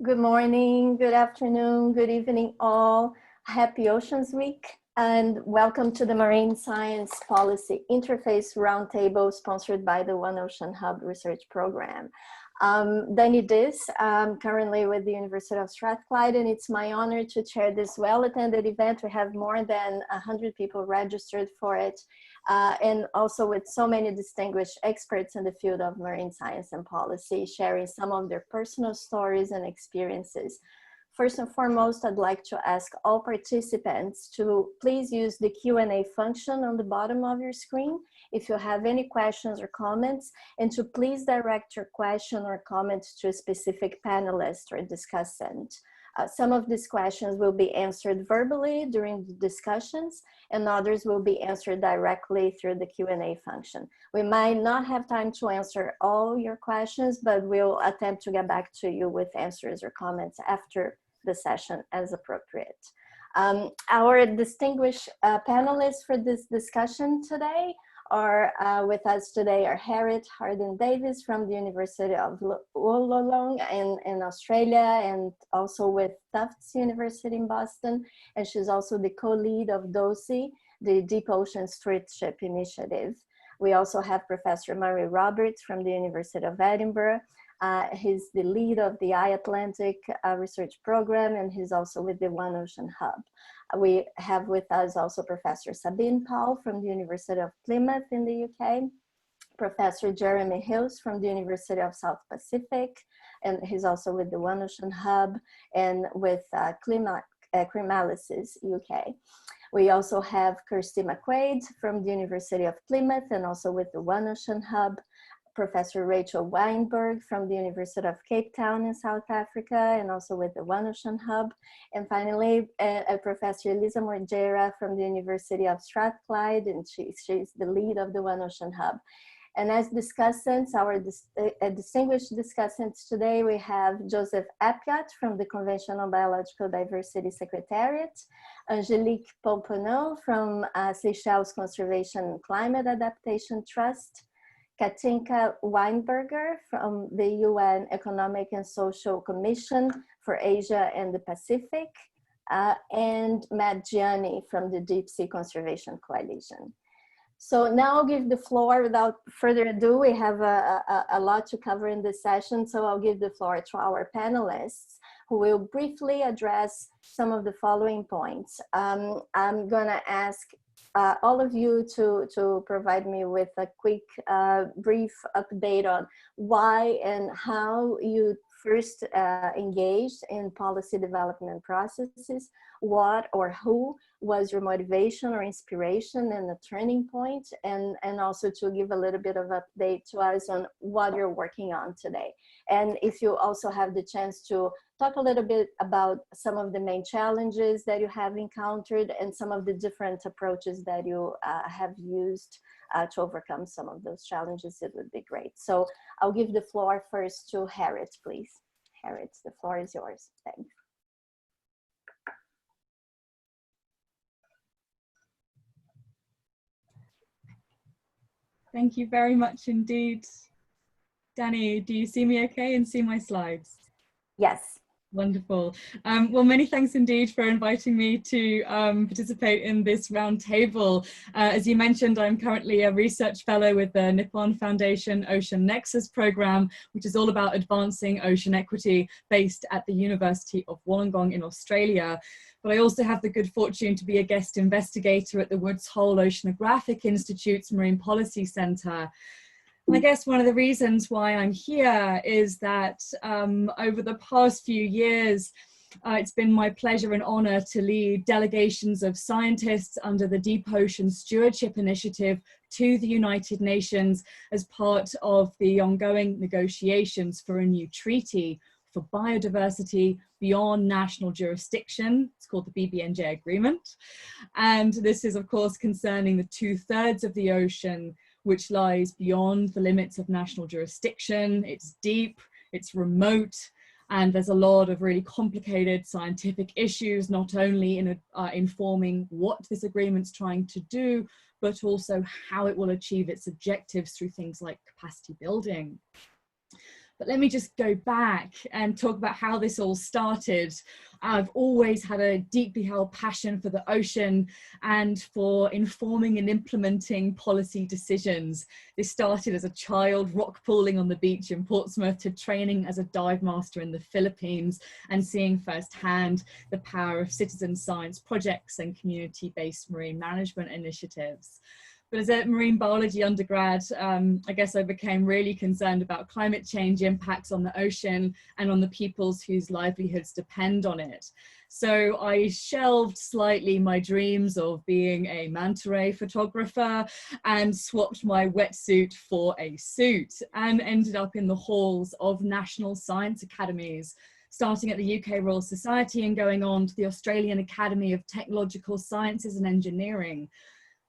Good morning, good afternoon, good evening all. Happy Oceans Week and welcome to the Marine Science Policy Interface Roundtable sponsored by the One Ocean Hub Research Program. Dani Dis, currently with the University of Strathclyde, and it's my honor to chair this well-attended event. We have more than 100 people registered for it, and also with so many distinguished experts in the field of marine science and policy, sharing some of their personal stories and experiences. First and foremost, I'd like to ask all participants to please use the Q&A function on the bottom of your screen if you have any questions or comments, and to please direct your question or comment to a specific panelist or discussant. Some of these questions will be answered verbally during the discussions, and others will be answered directly through the Q&A function. We might not have time to answer all your questions, but we'll attempt to get back to you with answers or comments after the session as appropriate. Our distinguished panelists for this discussion today are with us today are Harriet Harding-Davis from the University of Wollongong in Australia, and also with Tufts University in Boston, and she's also the co-lead of DOSI, the Deep Ocean Stewardship Initiative. We also have Professor Murray Roberts from the University of Edinburgh. He's the lead of the I-Atlantic research program, and he's also with the One Ocean Hub. We have with us also Professor Sabine Powell from the University of Plymouth in the UK, Professor Jeremy Hills from the University of South Pacific, and he's also with the One Ocean Hub and with Crimalysis UK. We also have Kirsty McQuaid from the University of Plymouth and also with the One Ocean Hub, Professor Rachel Weinberg from the University of Cape Town in South Africa and also with the One Ocean Hub. And finally, Professor Elisa Morgera from the University of Strathclyde, and she's the lead of the One Ocean Hub. And as discussants, our distinguished discussants today, we have Joseph Appiat from the Convention on Biological Diversity Secretariat, Angelique Pomponneau from Seychelles Conservation and Climate Adaptation Trust, Katinka Weinberger from the UN Economic and Social Commission for Asia and the Pacific, and Matt Gianni from the Deep Sea Conservation Coalition. So now I'll give the floor, without further ado, we have a lot to cover in this session, so I'll give the floor to our panelists who will briefly address some of the following points. I'm gonna ask all of you to provide me with a quick, brief update on why and how you first engaged in policy development processes, what or who was your motivation or inspiration and a turning point, and also to give a little bit of update to us on what you're working on today. And if you also have the chance to talk a little bit about some of the main challenges that you have encountered and some of the different approaches that you have used to overcome some of those challenges, it would be great. So I'll give the floor first to Harriet, please. Harriet, the floor is yours. Thanks. Thank you very much indeed. Dani, do you see me okay and see my slides? Yes. Wonderful. Well, many thanks indeed for inviting me to participate in this roundtable. As you mentioned, I'm currently a research fellow with the Nippon Foundation Ocean Nexus program, which is all about advancing ocean equity based at the University of Wollongong in Australia. But I also have the good fortune to be a guest investigator at the Woods Hole Oceanographic Institute's Marine Policy Centre. I guess one of the reasons why I'm here is that over the past few years, it's been my pleasure and honor to lead delegations of scientists under the Deep Ocean Stewardship Initiative to the United Nations as part of the ongoing negotiations for a new treaty for biodiversity beyond national jurisdiction. It's called the BBNJ Agreement. And this is, of course, concerning the 2/3 of the ocean which lies beyond the limits of national jurisdiction. It's deep, it's remote, and there's a lot of really complicated scientific issues, not only in informing what this agreement's trying to do, but also how it will achieve its objectives through things like capacity building. But let me just go back and talk about how this all started. I've always had a deeply held passion for the ocean and for informing and implementing policy decisions. This started as a child, rock pooling on the beach in Portsmouth, to training as a dive master in the Philippines and seeing firsthand the power of citizen science projects and community-based marine management initiatives. But as a marine biology undergrad, I guess I became really concerned about climate change impacts on the ocean and on the peoples whose livelihoods depend on it. So I shelved slightly my dreams of being a manta ray photographer and swapped my wetsuit for a suit and ended up in the halls of national science academies, starting at the UK Royal Society and going on to the Australian Academy of Technological Sciences and Engineering,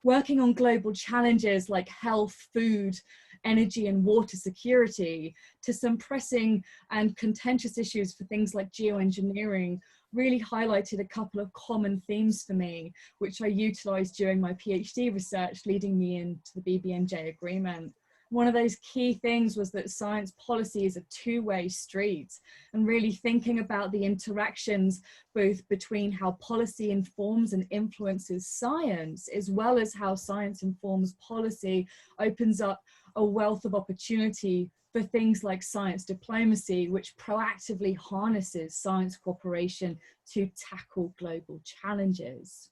working on global challenges like health, food, energy and water security, to some pressing and contentious issues for things like geoengineering, really highlighted a couple of common themes for me, which I utilised during my PhD research, leading me into the BBNJ agreement. One of those key things was that science policy is a two-way street, and really thinking about the interactions both between how policy informs and influences science, as well as how science informs policy, opens up a wealth of opportunity for things like science diplomacy, which proactively harnesses science cooperation to tackle global challenges.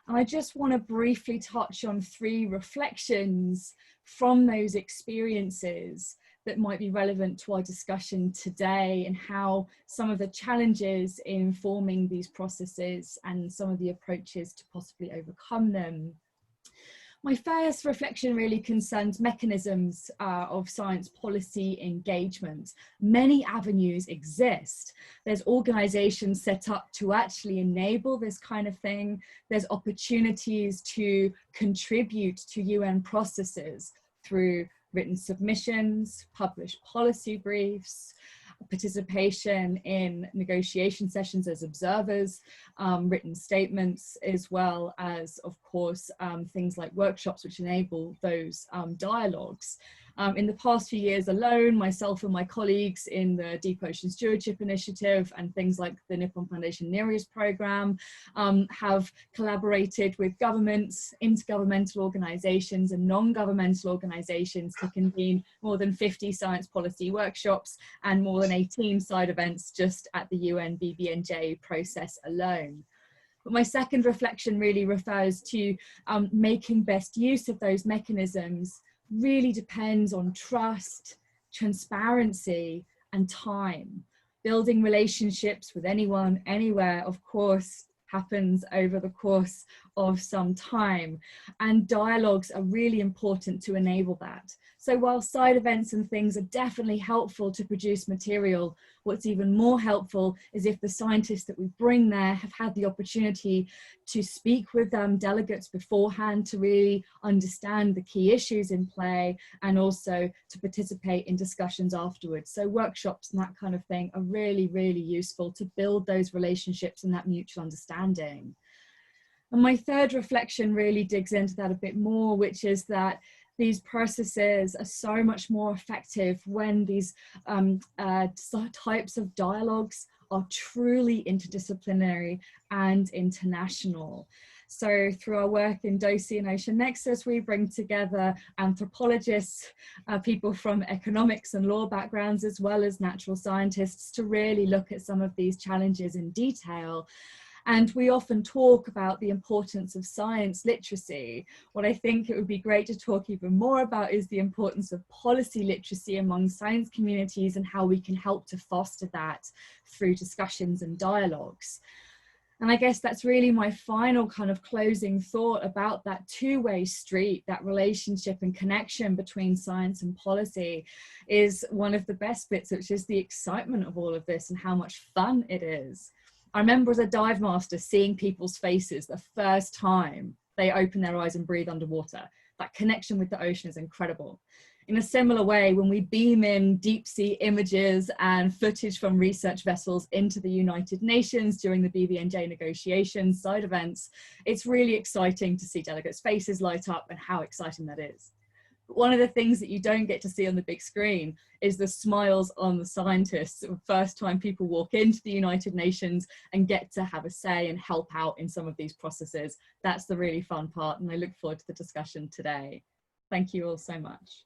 And I just want to briefly touch on 3 reflections from those experiences that might be relevant to our discussion today, and how some of the challenges in informing these processes and some of the approaches to possibly overcome them. My first reflection really concerns mechanisms of science policy engagement. Many avenues exist. There's organizations set up to actually enable this kind of thing. There's opportunities to contribute to UN processes through written submissions, published policy briefs, participation in negotiation sessions as observers, written statements, as well as, of course, things like workshops which enable those dialogues. In the past few years alone, myself and my colleagues in the Deep Ocean Stewardship Initiative and things like the Nippon Foundation NERIAS program have collaborated with governments, intergovernmental organizations and non-governmental organizations to convene more than 50 science policy workshops and more than 18 side events just at the UN BBNJ process alone. But my second reflection really refers to making best use of those mechanisms really depends on trust, transparency, and time. Building relationships with anyone, anywhere, of course, happens over the course of some time, and dialogues are really important to enable that. So while side events and things are definitely helpful to produce material, what's even more helpful is if the scientists that we bring there have had the opportunity to speak with delegates beforehand to really understand the key issues in play, and also to participate in discussions afterwards. So workshops and that kind of thing are really, really useful to build those relationships and that mutual understanding. And my third reflection really digs into that a bit more, which is that these processes are so much more effective when these types of dialogues are truly interdisciplinary and international. So through our work in DOSI and Ocean Nexus, we bring together anthropologists, people from economics and law backgrounds, as well as natural scientists, to really look at some of these challenges in detail. And we often talk about the importance of science literacy. What I think it would be great to talk even more about is the importance of policy literacy among science communities and how we can help to foster that through discussions and dialogues. And I guess that's really my final kind of closing thought about that two-way street, that relationship and connection between science and policy, is one of the best bits, which is the excitement of all of this and how much fun it is. I remember as a dive master seeing people's faces the first time they open their eyes and breathe underwater. That connection with the ocean is incredible. In a similar way, when we beam in deep sea images and footage from research vessels into the United Nations during the BBNJ negotiations side events, it's really exciting to see delegates' faces light up and how exciting that is. But one of the things that you don't get to see on the big screen is the smiles on the scientists the first time people walk into the United Nations and get to have a say and help out in some of these processes. That's the really fun part, and I look forward to the discussion today. Thank you all so much.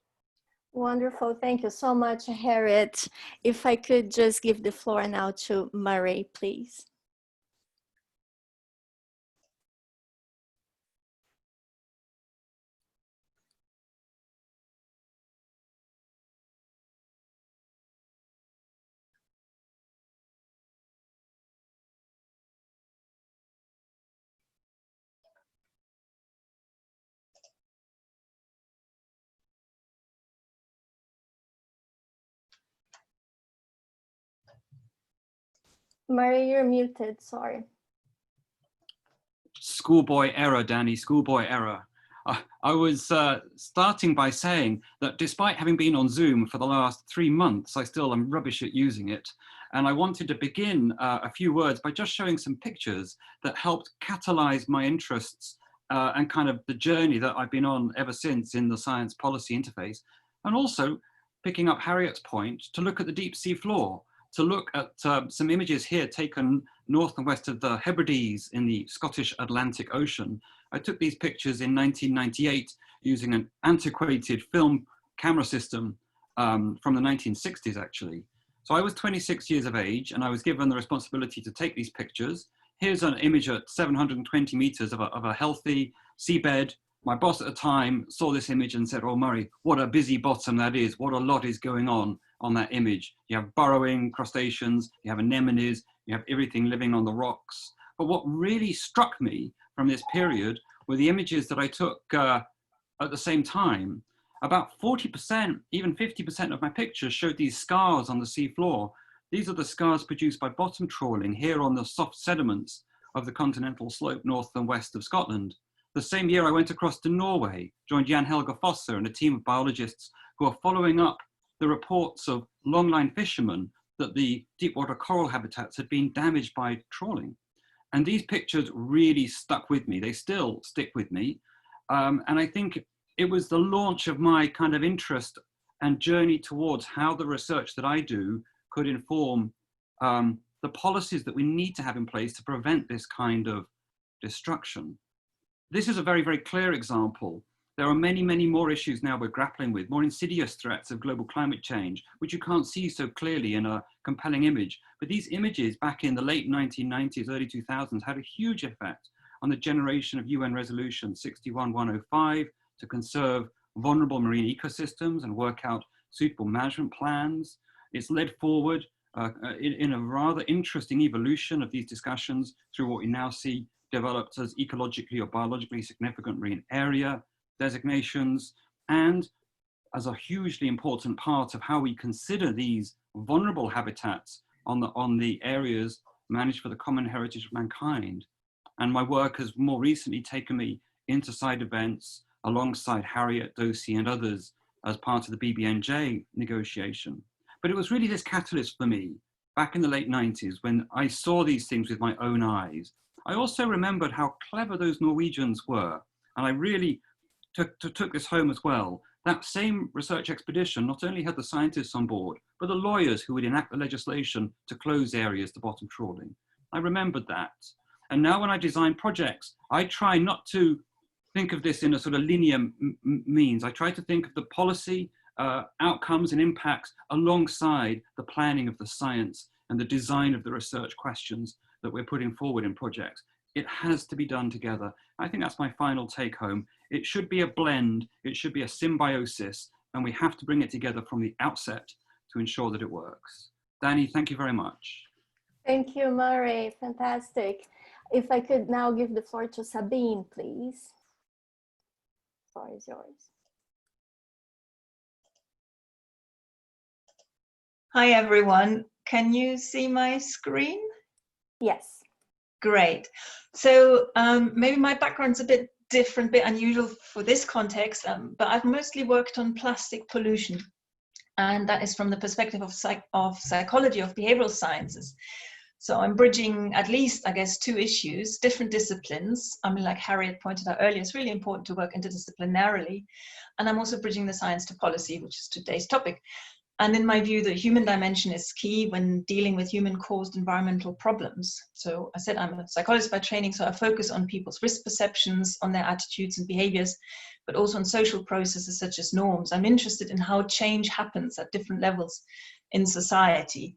Wonderful. Thank you so much, Harriet. If I could just give the floor now to Murray, please. Murray, you're muted, sorry. Schoolboy error, Danny, schoolboy error. I was starting by saying that despite having been on Zoom for the last 3 months, I still am rubbish at using it. And I wanted to begin a few words by just showing some pictures that helped catalyze my interests and kind of the journey that I've been on ever since in the science policy interface. And also picking up Harriet's point to look at the deep sea floor, to look at some images here taken north and west of the Hebrides in the Scottish Atlantic Ocean. I took these pictures in 1998 using an antiquated film camera system from the 1960s, actually. So I was 26 years of age and I was given the responsibility to take these pictures. Here's an image at 720 meters of a healthy seabed. My boss at the time saw this image and said, "Oh, Murray, what a busy bottom that is. What a lot is going on that image. You have burrowing crustaceans, you have anemones, you have everything living on the rocks." But what really struck me from this period were the images that I took at the same time. About 40%, even 50% of my pictures showed these scars on the sea floor. These are the scars produced by bottom trawling here on the soft sediments of the continental slope north and west of Scotland. The same year I went across to Norway, joined Jan Helge Fosse and a team of biologists who are following up the reports of longline fishermen that the deepwater coral habitats had been damaged by trawling. And these pictures really stuck with me. They still stick with me. And I think it was the launch of my kind of interest and journey towards how the research that I do could inform the policies that we need to have in place to prevent this kind of destruction. This is a very, very clear example. There are many, many more issues now we're grappling with, more insidious threats of global climate change, which you can't see so clearly in a compelling image. But these images back in the late 1990s, early 2000s had a huge effect on the generation of UN Resolution 61105 to conserve vulnerable marine ecosystems and work out suitable management plans. It's led forward in a rather interesting evolution of these discussions through what we now see developed as ecologically or biologically significant marine area designations, and as a hugely important part of how we consider these vulnerable habitats on the areas managed for the common heritage of mankind. And my work has more recently taken me into side events alongside Harriet, Dosey and others as part of the BBNJ negotiation. But it was really this catalyst for me back in the late 90s when I saw these things with my own eyes. I also remembered how clever those Norwegians were, and I really took this home as well. That same research expedition not only had the scientists on board, but the lawyers who would enact the legislation to close areas to bottom trawling. I remembered that. And now when I design projects, I try not to think of this in a sort of linear means. I try to think of the policy outcomes and impacts alongside the planning of the science and the design of the research questions that we're putting forward in projects. It has to be done together. I think that's my final take home. It should be a blend, it should be a symbiosis, and we have to bring it together from the outset to ensure that it works. Danny, thank you very much. Thank you, Murray, fantastic. If I could now give the floor to Sabine, please. The floor is yours. Hi, everyone. Can you see my screen? Yes. Great. So maybe my background's a bit different, bit unusual for this context, but I've mostly worked on plastic pollution. And that is from the perspective of psychology, of behavioral sciences. So I'm bridging at least, I guess, two issues, different disciplines. I mean, like Harriet pointed out earlier, it's really important to work interdisciplinarily. And I'm also bridging the science to policy, which is today's topic. And in my view, the human dimension is key when dealing with human-caused environmental problems. So I said I'm a psychologist by training, so I focus on people's risk perceptions, on their attitudes and behaviors, but also on social processes such as norms. I'm interested in how change happens at different levels in society.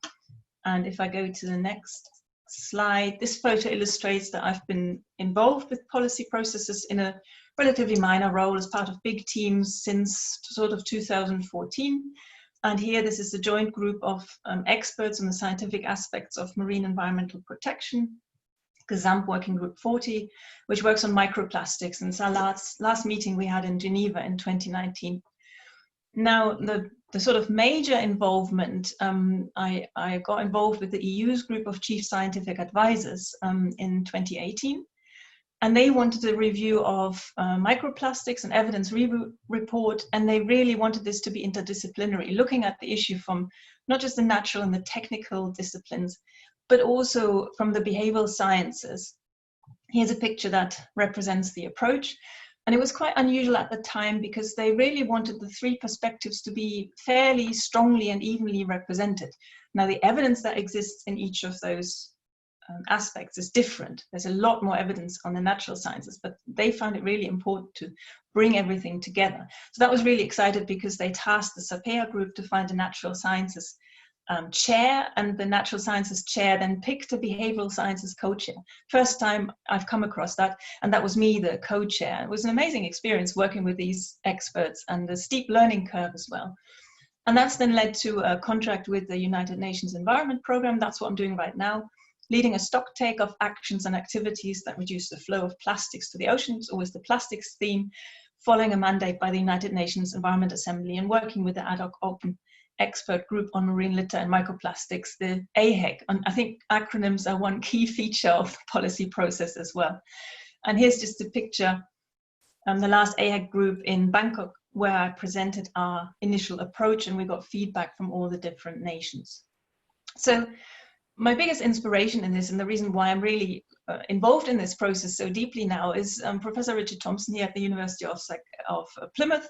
And if I go to the next slide, this photo illustrates that I've been involved with policy processes in a relatively minor role as part of big teams since sort of 2014. And here, this is a joint group of experts on the scientific aspects of marine environmental protection, GAZAMP Working Group 40, which works on microplastics. And it's our last meeting we had in Geneva in 2019. Now, the sort of major involvement, I got involved with the EU's group of chief scientific advisors in 2018. And they wanted a review of microplastics and evidence report, and they really wanted this to be interdisciplinary, looking at the issue from not just the natural and the technical disciplines, but also from the behavioral sciences. Here's a picture that represents the approach. And it was quite unusual at the time because they really wanted the three perspectives to be fairly strongly and evenly represented. Now, the evidence that exists in each of those aspects is different. There's a lot more evidence on the natural sciences, but they found it really important to bring everything together. So that was really excited because they tasked the SAPEA group to find a natural sciences chair, and the natural sciences chair then picked a behavioral sciences co-chair. First time I've come across that, and that was me, the co-chair. It was an amazing experience working with these experts and a steep learning curve as well. And that's then led to a contract with the United Nations Environment Programme. That's what I'm doing right now, leading a stock take of actions and activities that reduce the flow of plastics to the oceans, always the plastics theme, following a mandate by the United Nations Environment Assembly and working with the ad hoc open expert group on marine litter and microplastics, the AHEC. And I think acronyms are one key feature of the policy process as well. And here's just a picture, the last AHEC group in Bangkok, where I presented our initial approach and we got feedback from all the different nations. So my biggest inspiration in this, and the reason why I'm really involved in this process so deeply now, is Professor Richard Thompson here at the University of Plymouth.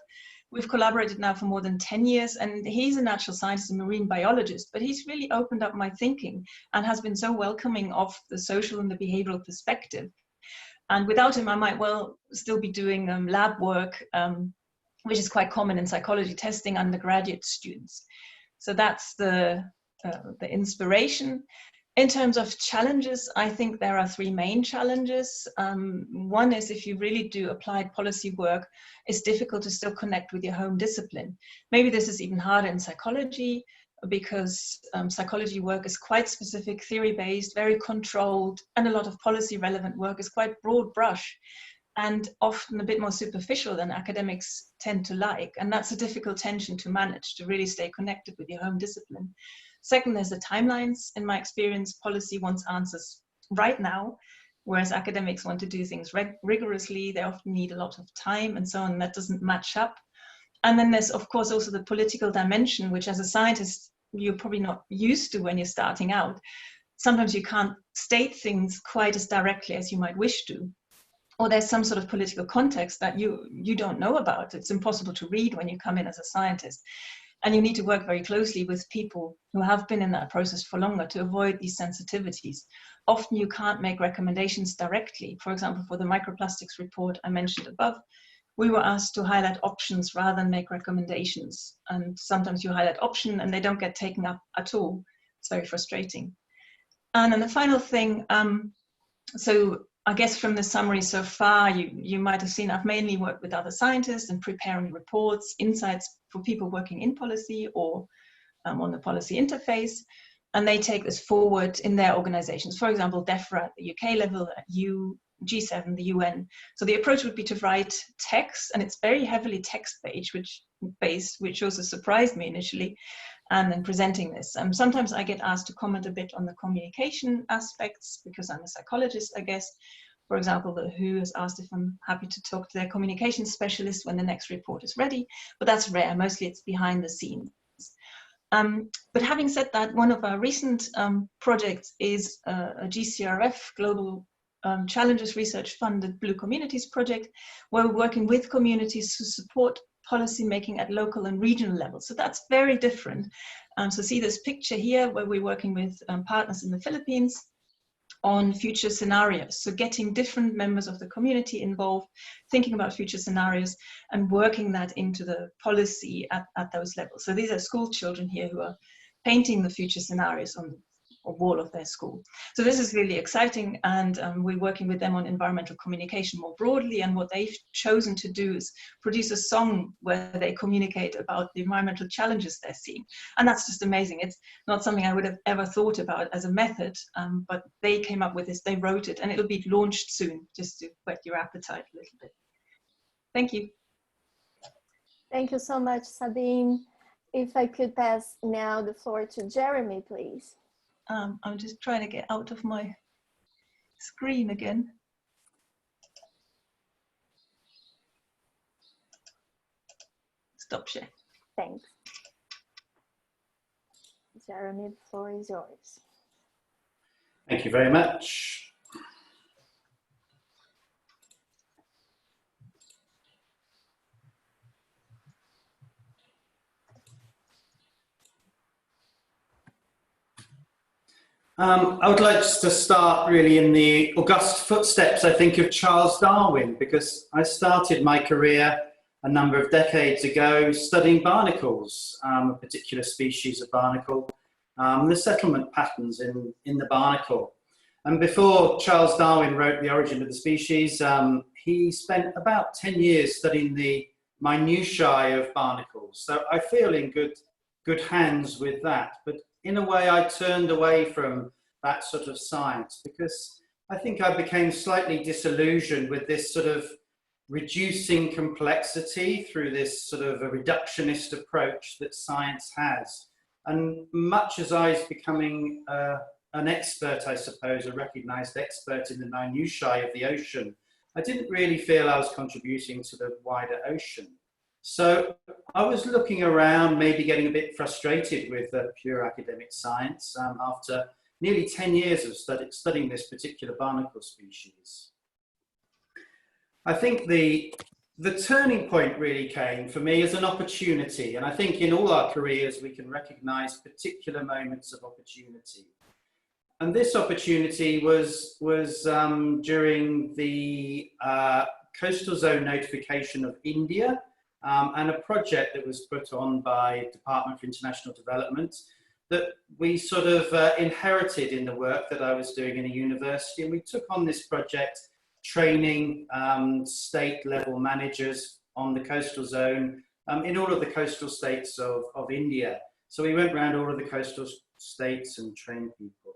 We've collaborated now for more than 10 years, and he's a natural scientist and marine biologist, but he's really opened up my thinking and has been so welcoming of the social and the behavioral perspective. And without him, I might well still be doing lab work, which is quite common in psychology, testing undergraduate students. So that's the inspiration. In terms of challenges, I think there are three main challenges. One is if you really do applied policy work, it's difficult to still connect with your home discipline. Maybe this is even harder in psychology because psychology work is quite specific, theory-based, very controlled, and a lot of policy relevant work is quite broad brush and often a bit more superficial than academics tend to like. And that's a difficult tension to manage, to really stay connected with your home discipline. Second, there's the timelines. In my experience, policy wants answers right now, whereas academics want to do things rigorously. They often need a lot of time and so on. That doesn't match up. And then there's, of course, also the political dimension, which as a scientist, you're probably not used to when you're starting out. Sometimes you can't state things quite as directly as you might wish to. Or there's some sort of political context that you don't know about. It's impossible to read when you come in as a scientist. And you need to work very closely with people who have been in that process for longer to avoid these sensitivities. Often you can't make recommendations directly. For example, for the microplastics report I mentioned above, we were asked to highlight options rather than make recommendations. And sometimes you highlight option and they don't get taken up at all. It's very frustrating. And then the final thing, so I guess from the summary so far, you might have seen I've mainly worked with other scientists and preparing reports, insights for people working in policy or on the policy interface. And they take this forward in their organizations. For example, DEFRA at the UK level, at G7, the UN. So the approach would be to write text, and it's very heavily text-based, which also surprised me initially, and then presenting this. Sometimes I get asked to comment a bit on the communication aspects because I'm a psychologist, I guess. For example, the WHO has asked if I'm happy to talk to their communication specialist when the next report is ready, but that's rare. Mostly it's behind the scenes. But having said that, one of our recent projects is a GCRF, Global Challenges Research Funded Blue Communities project, where we're working with communities to support policy making at local and regional levels. So that's very different. So see this picture here where we're working with partners in the Philippines on future scenarios. So getting different members of the community involved, thinking about future scenarios and working that into the policy at those levels. So these are school children here who are painting the future scenarios on a wall of their school. So this is really exciting, and we're working with them on environmental communication more broadly, and what they've chosen to do is produce a song where they communicate about the environmental challenges they're seeing. And that's just amazing. It's not something I would have ever thought about as a method, but they came up with this, they wrote it, and it'll be launched soon, just to whet your appetite a little bit. Thank you. Thank you so much, Sabine. If I could pass now the floor to Jeremy, please. I'm just trying to get out of my screen again. Stop share. Thanks. Jeremy, the floor is yours. Thank you very much. I would like to start really in the august footsteps, I think, of Charles Darwin, because I started my career a number of decades ago studying barnacles, a particular species of barnacle, the settlement patterns in the barnacle. And before Charles Darwin wrote The Origin of the Species, he spent about 10 years studying the minutiae of barnacles. So I feel in good hands with that. But in a way, I turned away from that sort of science because I think I became slightly disillusioned with this sort of reducing complexity through this sort of a reductionist approach that science has. And much as I was becoming an expert, I suppose, a recognized expert in the minutiae of the ocean, I didn't really feel I was contributing to the wider ocean. So I was looking around, maybe getting a bit frustrated with pure academic science after nearly 10 years of studying this particular barnacle species. I think the turning point really came for me as an opportunity. And I think in all our careers, we can recognize particular moments of opportunity. And this opportunity was during the coastal zone notification of India, and a project that was put on by Department for International Development that we sort of inherited in the work that I was doing in a university. And we took on this project training state level managers on the coastal zone in all of the coastal states of India. So we went around all of the coastal states and trained people.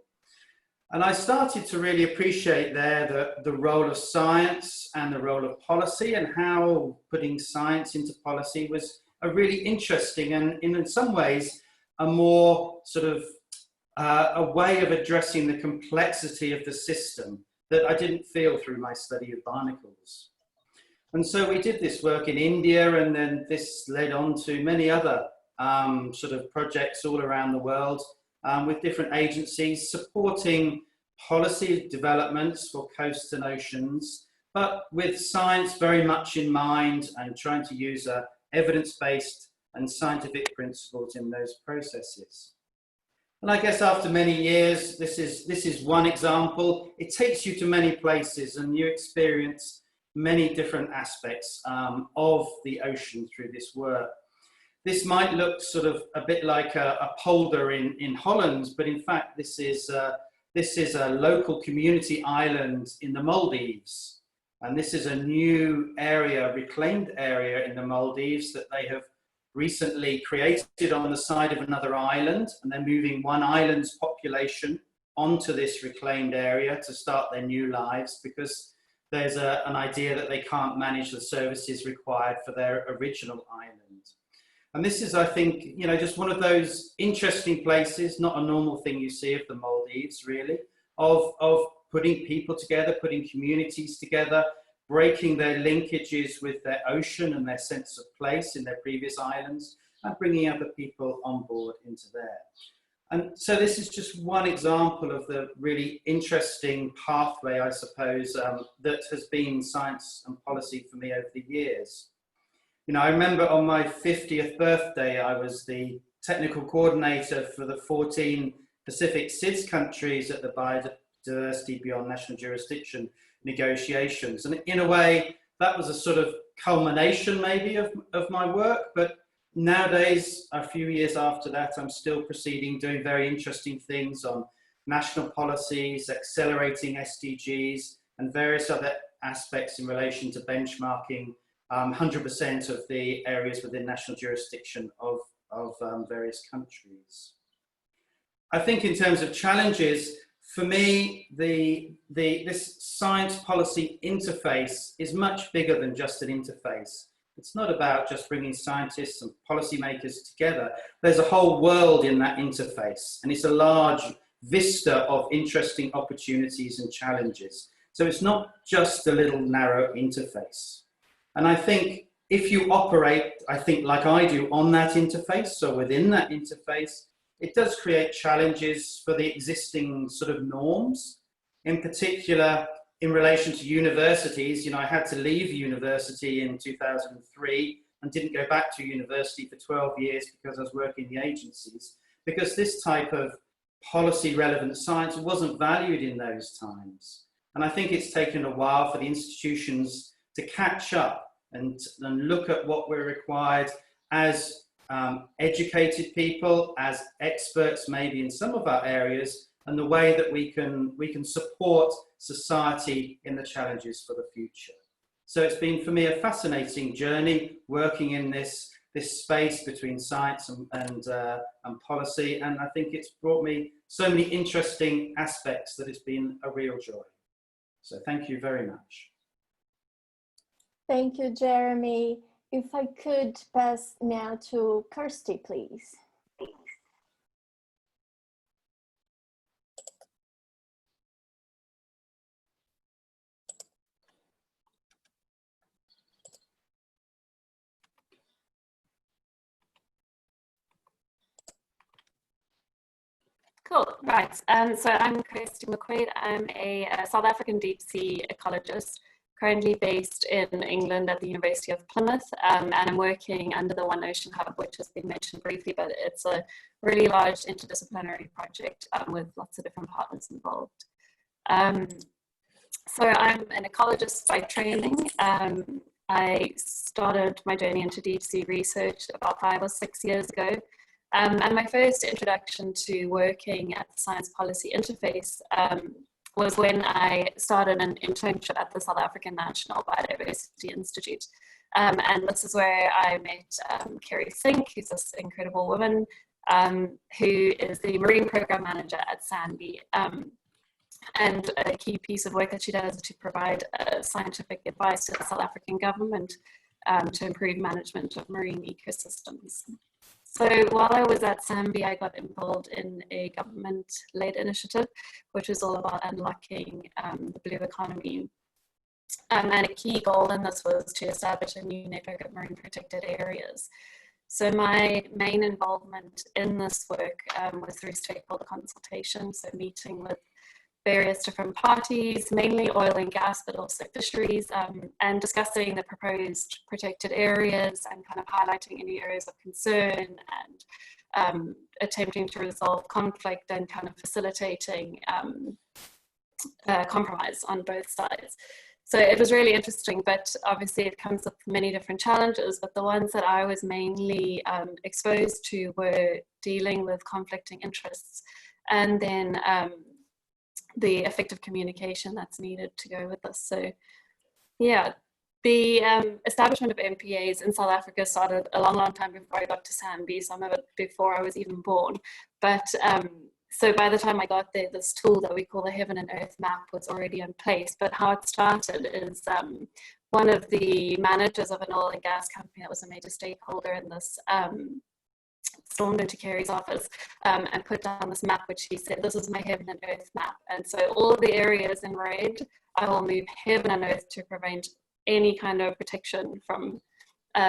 And I started to really appreciate there the role of science and the role of policy, and how putting science into policy was a really interesting and in some ways a more sort of a way of addressing the complexity of the system that I didn't feel through my study of barnacles. And so we did this work in India, and then this led on to many other sort of projects all around the world, with different agencies supporting policy developments for coasts and oceans, but with science very much in mind and trying to use evidence-based and scientific principles in those processes. And I guess after many years, this is one example. It takes you to many places and you experience many different aspects of the ocean through this work. This might look sort of a bit like a polder in Holland, but in fact this is a local community island in the Maldives. And this is a new area, reclaimed area in the Maldives that they have recently created on the side of another island, and they're moving one island's population onto this reclaimed area to start their new lives, because there's an idea that they can't manage the services required for their original island. And this is, I think, you know, just one of those interesting places, not a normal thing you see of the Maldives, really, of putting people together, putting communities together, breaking their linkages with their ocean and their sense of place in their previous islands, and bringing other people on board into there. And so this is just one example of the really interesting pathway, I suppose, that has been science and policy for me over the years. You know, I remember on my 50th birthday, I was the technical coordinator for the 14 Pacific SIDS countries at the Biodiversity Beyond National Jurisdiction negotiations. And in a way, that was a sort of culmination maybe of my work, but nowadays, a few years after that, I'm still proceeding, doing very interesting things on national policies, accelerating SDGs, and various other aspects in relation to benchmarking 100% of the areas within national jurisdiction of various countries. I think in terms of challenges, for me, this science policy interface is much bigger than just an interface. It's not about just bringing scientists and policymakers together. There's a whole world in that interface, and it's a large vista of interesting opportunities and challenges. So it's not just a little narrow interface. And I think if you operate, I think like I do, on that interface, so within that interface, it does create challenges for the existing sort of norms. In particular, in relation to universities, you know, I had to leave university in 2003 and didn't go back to university for 12 years because I was working in the agencies, because this type of policy relevant science wasn't valued in those times. And I think it's taken a while for the institutions to catch up and look at what we're required as educated people, as experts maybe in some of our areas, and the way that we can support society in the challenges for the future. So it's been for me a fascinating journey working in this space between science and policy, and I think it's brought me so many interesting aspects that it's been a real joy. So thank you very much. Thank you, Jeremy. If I could pass now to Kirsty, please. Cool, right. So I'm Kirsty McQuaid. I'm a South African deep sea ecologist, currently based in England at the University of Plymouth, and I'm working under the One Ocean Hub, which has been mentioned briefly, but it's a really large interdisciplinary project with lots of different partners involved. So I'm an ecologist by training. I started my journey into deep sea research about 5 or 6 years ago. And my first introduction to working at the Science Policy Interface was when I started an internship at the South African National Biodiversity Institute. And this is where I met Kerry Sink, who's this incredible woman, who is the Marine Program Manager at SANBI. And a key piece of work that she does is to provide scientific advice to the South African government to improve management of marine ecosystems. So while I was at SANBI, I got involved in a government-led initiative, which was all about unlocking the blue economy. And a key goal in this was to establish a new network of marine protected areas. So my main involvement in this work was through stakeholder consultation, so meeting with various different parties, mainly oil and gas, but also fisheries, and discussing the proposed protected areas and kind of highlighting any areas of concern and attempting to resolve conflict and kind of facilitating compromise on both sides. So it was really interesting, but obviously it comes with many different challenges, but the ones that I was mainly exposed to were dealing with conflicting interests, and then the effective communication that's needed to go with this. So yeah, the establishment of MPAs in South Africa started a long time before I got to SANBI, some of it before I was even born. But so by the time I got there, this tool that we call the Heaven and Earth Map was already in place. But how it started is one of the managers of an oil and gas company that was a major stakeholder in this stormed into Kerry's office and put down this map, which he said, this is my Heaven and Earth map. And so all of the areas in red, I will move heaven and earth to prevent any kind of protection from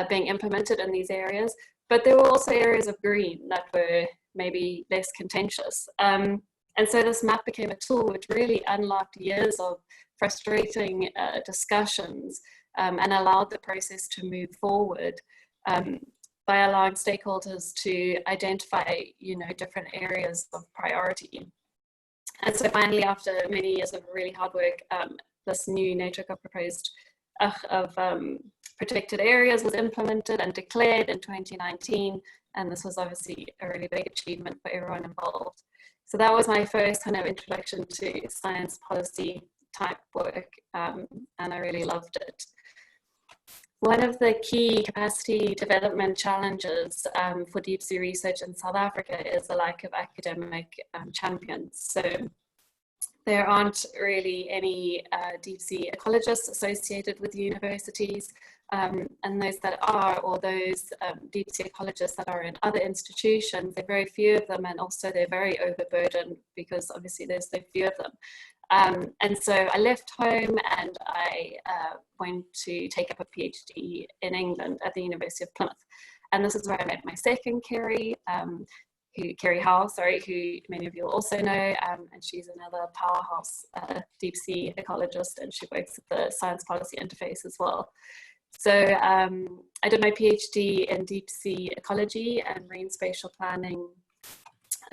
being implemented in these areas. but there were also areas of green that were maybe less contentious. And so this map became a tool which really unlocked years of frustrating discussions and allowed the process to move forward by allowing stakeholders to identify, different areas of priority. And so finally, after many years of really hard work, this new network of proposed protected areas was implemented and declared in 2019. And this was obviously a really big achievement for everyone involved. So that was my first kind of introduction to science policy type work, and I really loved it. One of the key capacity development challenges for deep sea research in South Africa is the lack of academic champions. So there aren't really any deep sea ecologists associated with universities, and those that are, or those deep sea ecologists that are in other institutions, there are very few of them, and also they're very overburdened because obviously there's so few of them. And so I left home and I went to take up a PhD in England at the University of Plymouth. And this is where I met my second Kerry, Kerry Howell, who many of you will also know, and she's another powerhouse deep sea ecologist, and she works at the Science Policy Interface as well. So I did my PhD in deep sea ecology and marine spatial planning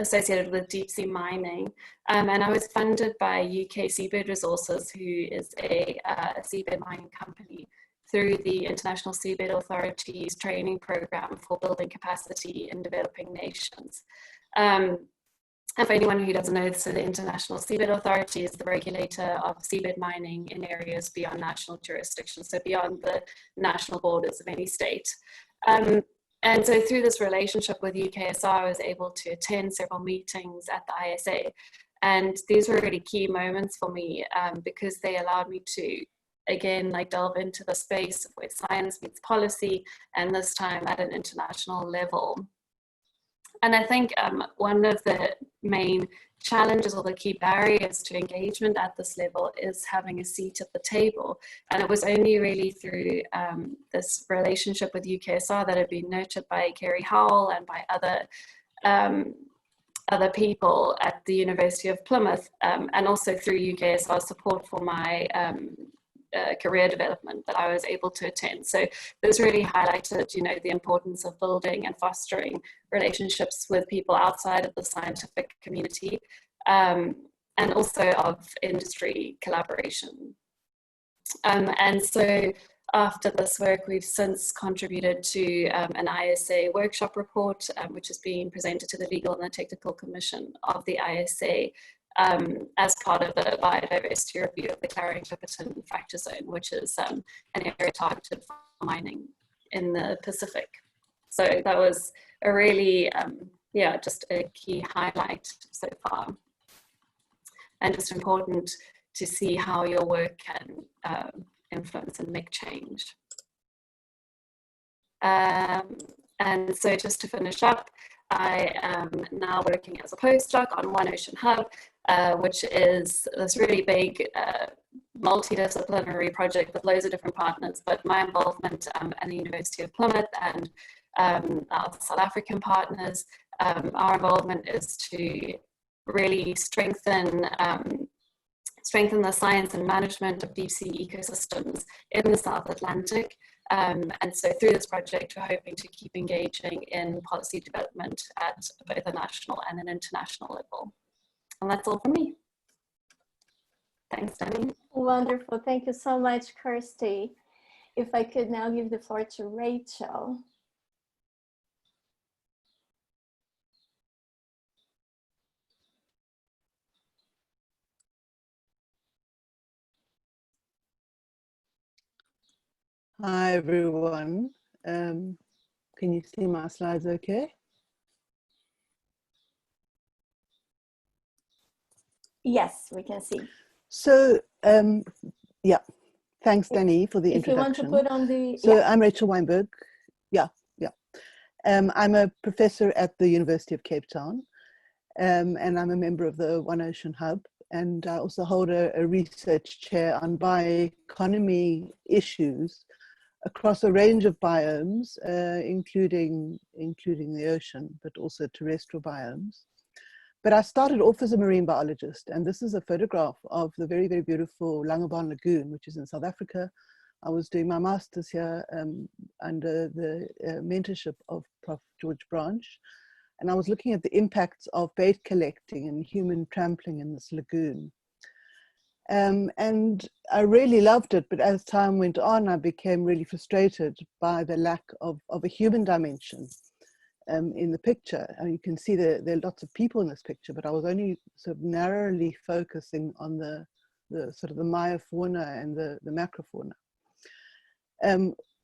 associated with deep sea mining, and I was funded by UK Seabed Resources, who is a seabed mining company, through the International Seabed Authority's training program for building capacity in developing nations. And for anyone who doesn't know, so the International Seabed Authority is the regulator of seabed mining in areas beyond national jurisdiction, so beyond the national borders of any state. And so through this relationship with UKSR, I was able to attend several meetings at the ISA. And these were really key moments for me because they allowed me to, again, delve into the space of where science meets policy, and this time at an international level. And I think one of the main challenges or the key barriers to engagement at this level is having a seat at the table. And it was only really through this relationship with UKSR that had been nurtured by Kerry Howell and by other people at the University of Plymouth, and also through UKSR support for my career development that I was able to attend. So this really highlighted, the importance of building and fostering relationships with people outside of the scientific community, and also of industry collaboration. And so after this work, we've since contributed to an ISA workshop report, which is being presented to the Legal and the Technical Commission of the ISA, as part of the biodiversity review of the Clarion-Clipperton fracture zone, which is an area targeted for mining in the Pacific. So that was a really, just a key highlight so far. And just important to see how your work can influence and make change. And so just to finish up, I am now working as a postdoc on One Ocean Hub, which is this really big multidisciplinary project with loads of different partners, but my involvement at the University of Plymouth and our South African partners, our involvement is to really strengthen the science and management of deep sea ecosystems in the South Atlantic. And so through this project, we're hoping to keep engaging in policy development at both a national and an international level. And that's all from me. Thanks, Danny. Wonderful. Thank you so much, Kirsty. If I could now give the floor to Rachel. Hi, everyone. Can you see my slides okay? Yes, we can see. So, yeah, thanks, Danny, for the introduction. If you want to put on the... So I'm Rachel Weinberg. I'm a professor at the University of Cape Town, and I'm a member of the One Ocean Hub. And I also hold a research chair on bioeconomy issues across a range of biomes, including the ocean, but also terrestrial biomes. But I started off as a marine biologist, and this is a photograph of the very, very beautiful Langebaan Lagoon, which is in South Africa. I was doing my master's here under the mentorship of Prof. George Branch, and I was looking at the impacts of bait collecting and human trampling in this lagoon. And I really loved it, but as time went on, I became really frustrated by the lack of a human dimension in the picture. And you can see there are lots of people in this picture, but I was only sort of narrowly focusing on the sort of the myofauna and the macrofauna.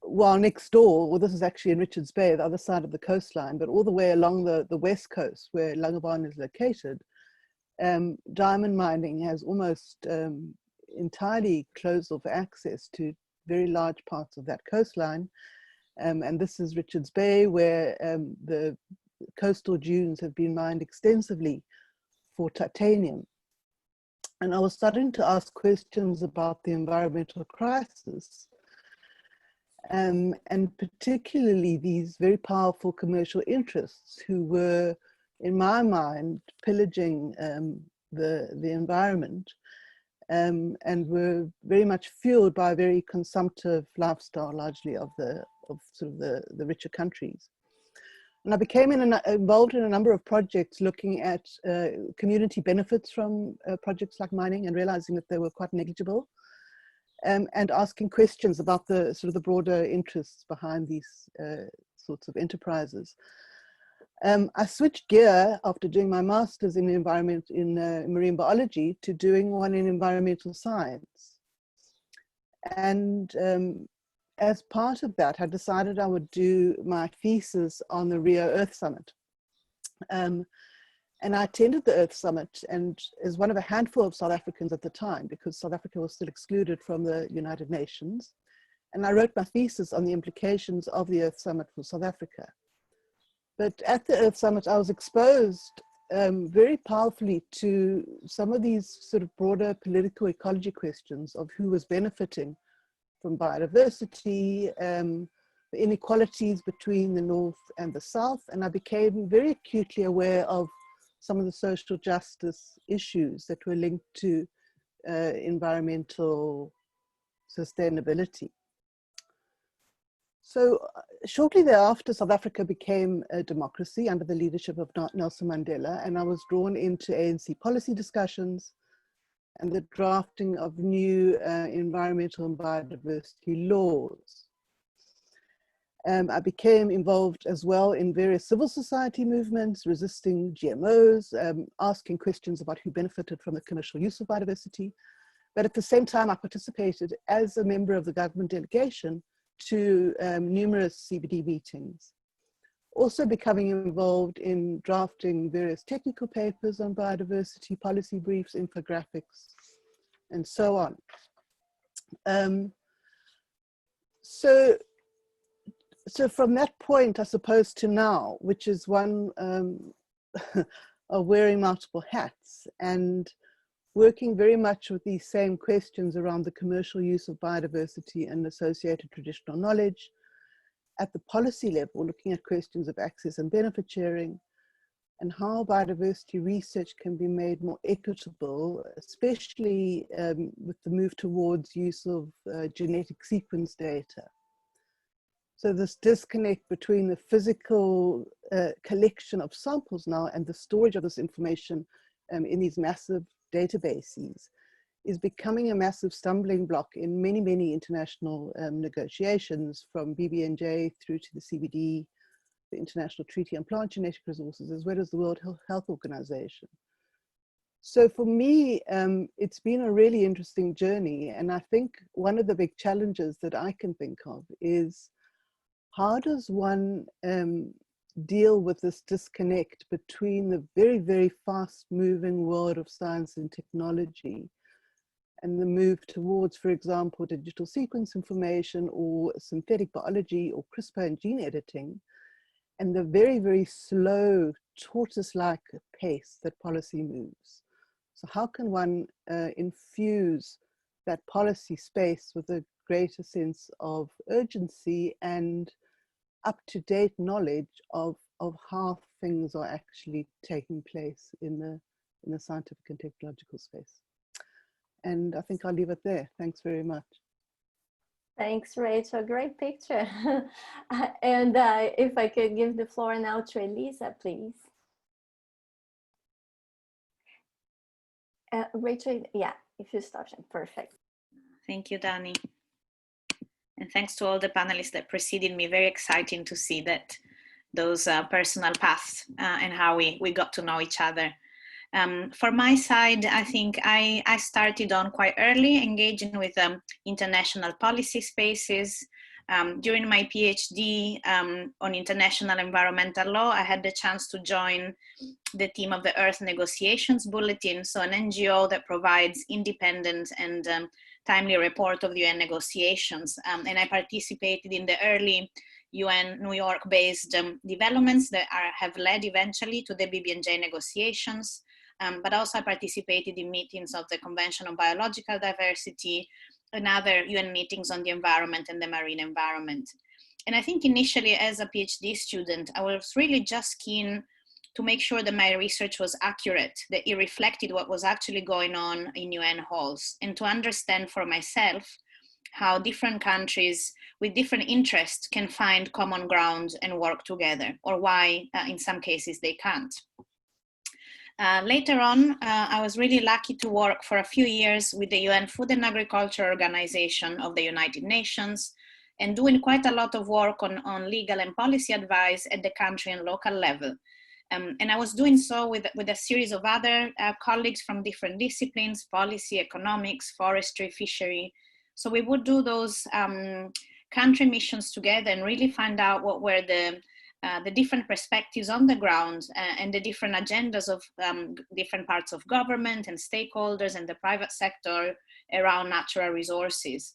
While next door, well, this is actually in Richards Bay, the other side of the coastline, but all the way along the west coast where Langebaan is located, diamond mining has almost entirely closed off access to very large parts of that coastline. And this is Richards Bay, where the coastal dunes have been mined extensively for titanium. And I was starting to ask questions about the environmental crisis, and particularly these very powerful commercial interests who were, in my mind, pillaging the environment, and were very much fueled by a very consumptive lifestyle, largely of sort of the richer countries. And I became involved in a number of projects looking at community benefits from projects like mining, and realizing that they were quite negligible, and asking questions about the sort of the broader interests behind these sorts of enterprises. I switched gear after doing my master's in marine biology to doing one in environmental science. And as part of that, I decided I would do my thesis on the Rio Earth Summit. And I attended the Earth Summit, and as one of a handful of South Africans at the time, because South Africa was still excluded from the United Nations. And I wrote my thesis on the implications of the Earth Summit for South Africa. But at the Earth Summit, I was exposed very powerfully to some of these sort of broader political ecology questions of who was benefiting from biodiversity, the inequalities between the North and the South. And I became very acutely aware of some of the social justice issues that were linked to environmental sustainability. So shortly thereafter, South Africa became a democracy under the leadership of Nelson Mandela, and I was drawn into ANC policy discussions and the drafting of new environmental and biodiversity laws. I became involved as well in various civil society movements, resisting GMOs, asking questions about who benefited from the commercial use of biodiversity. But at the same time, I participated as a member of the government delegation to numerous CBD meetings. Also becoming involved in drafting various technical papers on biodiversity, policy briefs, infographics, and so on. So from that point, I suppose, to now, which is one of wearing multiple hats and working very much with these same questions around the commercial use of biodiversity and associated traditional knowledge. At the policy level, looking at questions of access and benefit sharing, and how biodiversity research can be made more equitable, especially with the move towards use of genetic sequence data. So this disconnect between the physical collection of samples now and the storage of this information in these massive databases is becoming a massive stumbling block in many, many international negotiations, from BBNJ through to the CBD, the International Treaty on Plant Genetic Resources, as well as the World Health Organization. So for me, it's been a really interesting journey. And I think one of the big challenges that I can think of is, how does one deal with this disconnect between the very, very fast moving world of science and technology and the move towards, for example, digital sequence information or synthetic biology or CRISPR and gene editing, and the very, very slow tortoise-like pace that policy moves? So how can one infuse that policy space with a greater sense of urgency and up-to-date knowledge of how things are actually taking place in the scientific and technological space. And I think I'll leave it there. Thanks very much. Thanks, Rachel. Great picture. And if I could give the floor now to Elisa, please. Rachel, yeah, if you start, perfect. Thank you, Dani. And thanks to all the panelists that preceded me. Very exciting to see that those personal paths and how we got to know each other. For my side, I think I started on quite early, engaging with international policy spaces. During my PhD on international environmental law, I had the chance to join the team of the Earth Negotiations Bulletin, so an NGO that provides independent and timely report of the UN negotiations. And I participated in the early UN New York-based developments that have led eventually to the BB&J negotiations. But also I participated in meetings of the Convention on Biological Diversity and other UN meetings on the environment and the marine environment. And I think initially as a PhD student, I was really just keen to make sure that my research was accurate, that it reflected what was actually going on in UN halls, and to understand for myself how different countries with different interests can find common ground and work together, or why in some cases they can't. Later on, I was really lucky to work for a few years with the UN Food and Agriculture Organization of the United Nations, and doing quite a lot of work on legal and policy advice at the country and local level. And I was doing so with a series of other colleagues from different disciplines: policy, economics, forestry, fishery. So we would do those country missions together and really find out what were the different perspectives on the ground and the different agendas of different parts of government and stakeholders and the private sector around natural resources.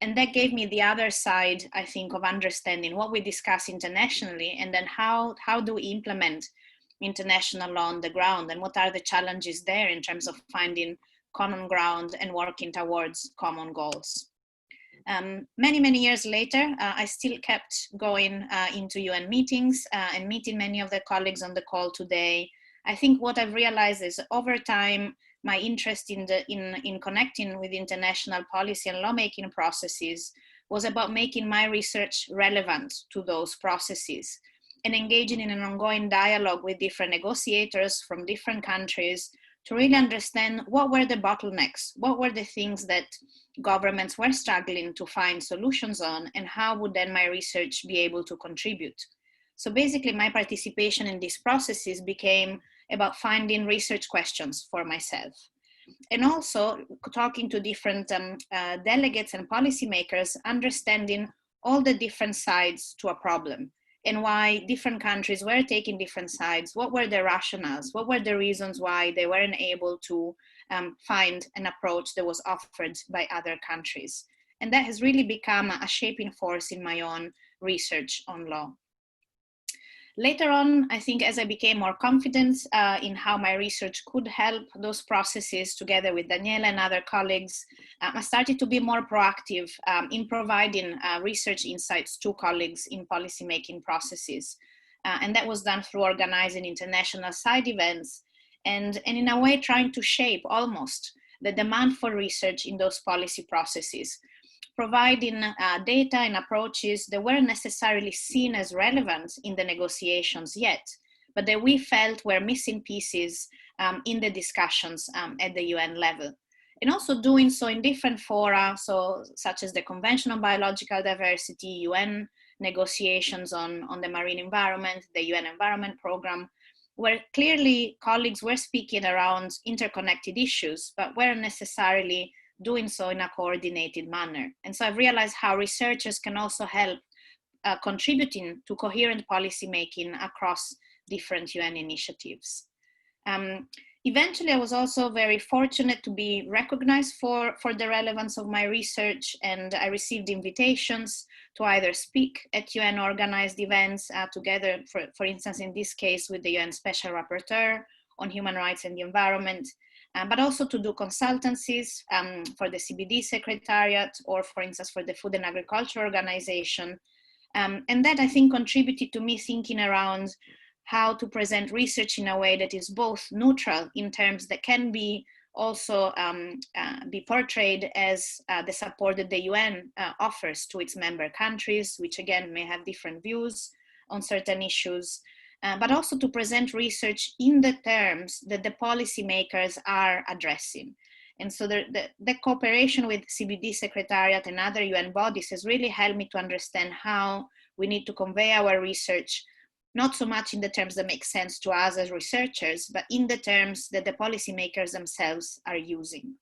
And that gave me the other side, I think, of understanding what we discuss internationally, and then how do we implement international law on the ground, and what are the challenges there in terms of finding common ground and working towards common goals. Many years later, I still kept going into UN meetings and meeting many of the colleagues on the call today. I think what I've realized is over time, my interest in connecting with international policy and lawmaking processes was about making my research relevant to those processes and engaging in an ongoing dialogue with different negotiators from different countries to really understand what were the bottlenecks, what were the things that governments were struggling to find solutions on, and how would then my research be able to contribute. So basically my participation in these processes became about finding research questions for myself. And also talking to different delegates and policymakers, understanding all the different sides to a problem, and why different countries were taking different sides, what were the rationales, what were the reasons why they weren't able to find an approach that was offered by other countries. And that has really become a shaping force in my own research on law. Later on, I think as I became more confident in how my research could help those processes together with Daniela and other colleagues, I started to be more proactive in providing research insights to colleagues in policymaking processes. And that was done through organizing international side events and in a way trying to shape almost the demand for research in those policy processes, providing data and approaches that weren't necessarily seen as relevant in the negotiations yet, but that we felt were missing pieces in the discussions at the UN level. And also doing so in different fora, such as the Convention on Biological Diversity, UN negotiations on the marine environment, the UN Environment Programme, where clearly colleagues were speaking around interconnected issues, but weren't necessarily doing so in a coordinated manner. And so I've realized how researchers can also help contributing to coherent policy making across different UN initiatives. Eventually, I was also very fortunate to be recognized for the relevance of my research, and I received invitations to either speak at UN organized events together, for instance, in this case with the UN Special Rapporteur on Human Rights and the Environment, but also to do consultancies for the CBD Secretariat, or for instance, for the Food and Agriculture Organization. And that, I think, contributed to me thinking around how to present research in a way that is both neutral in terms that can be also be portrayed as the support that the UN offers to its member countries, which again may have different views on certain issues, but also to present research in the terms that the policymakers are addressing. And so the cooperation with CBD Secretariat and other UN bodies has really helped me to understand how we need to convey our research, not so much in the terms that make sense to us as researchers, but in the terms that the policymakers themselves are using.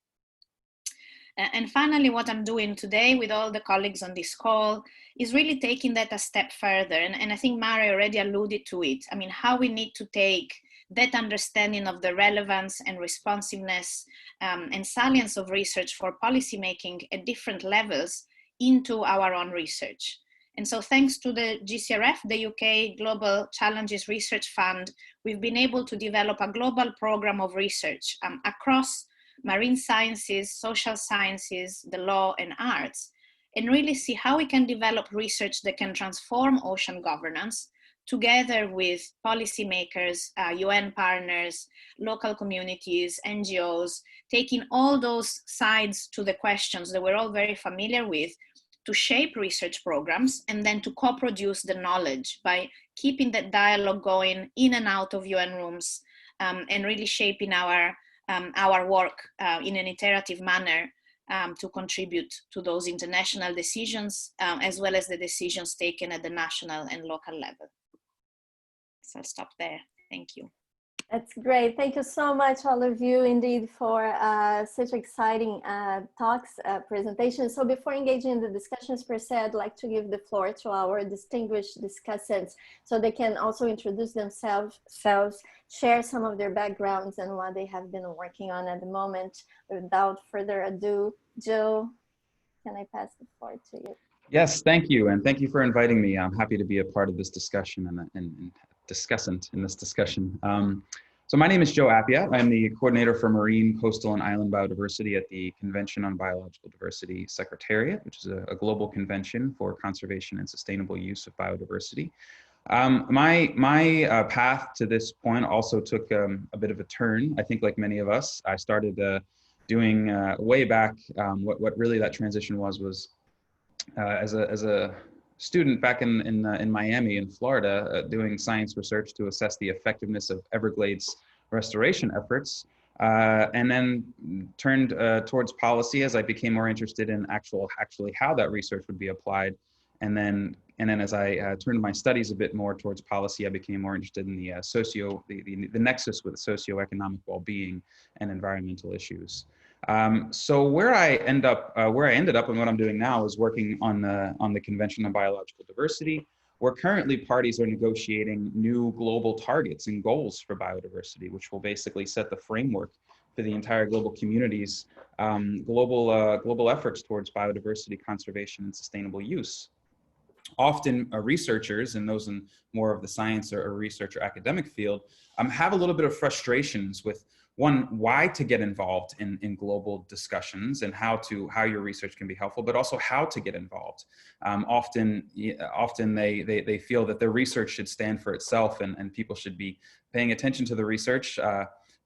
And finally, what I'm doing today with all the colleagues on this call is really taking that a step further. And I think Mari already alluded to it. I mean, how we need to take that understanding of the relevance and responsiveness and salience of research for policymaking at different levels into our own research. And so thanks to the GCRF, the UK Global Challenges Research Fund, we've been able to develop a global program of research across marine sciences, social sciences, the law and arts, and really see how we can develop research that can transform ocean governance together with policymakers, UN partners, local communities, NGOs, taking all those sides to the questions that we're all very familiar with, to shape research programs and then to co-produce the knowledge by keeping that dialogue going in and out of UN rooms and really shaping our work in an iterative manner to contribute to those international decisions as well as the decisions taken at the national and local level. So I'll stop there. Thank you. That's great. Thank you so much, all of you, indeed, for such exciting talks, presentations. So before engaging in the discussions per se, I'd like to give the floor to our distinguished discussants so they can also introduce themselves, share some of their backgrounds and what they have been working on at the moment. Without further ado, Joe, can I pass the floor to you? Yes, thank you. And thank you for inviting me. I'm happy to be a part of this discussion and discussant in this discussion. So my name is Joe Appia. I'm the coordinator for Marine, Coastal, and Island Biodiversity at the Convention on Biological Diversity Secretariat, which is a global convention for conservation and sustainable use of biodiversity. My path to this point also took a bit of a turn. I think like many of us, I started doing way back, what really that transition was as a student back in Miami in Florida, doing science research to assess the effectiveness of Everglades restoration efforts, and then turned towards policy as I became more interested in actually how that research would be applied. And then as I turned my studies a bit more towards policy, I became more interested in the nexus with socioeconomic well-being and environmental issues. So where I ended up and what I'm doing now is working on the Convention on Biological Diversity, where currently parties are negotiating new global targets and goals for biodiversity, which will basically set the framework for the entire global community's global efforts towards biodiversity conservation and sustainable use. Often researchers, and those in more of the science or research or academic field, have a little bit of frustrations with, one, why to get involved in global discussions and how your research can be helpful, but also how to get involved. Often they feel that their research should stand for itself and people should be paying attention to the research,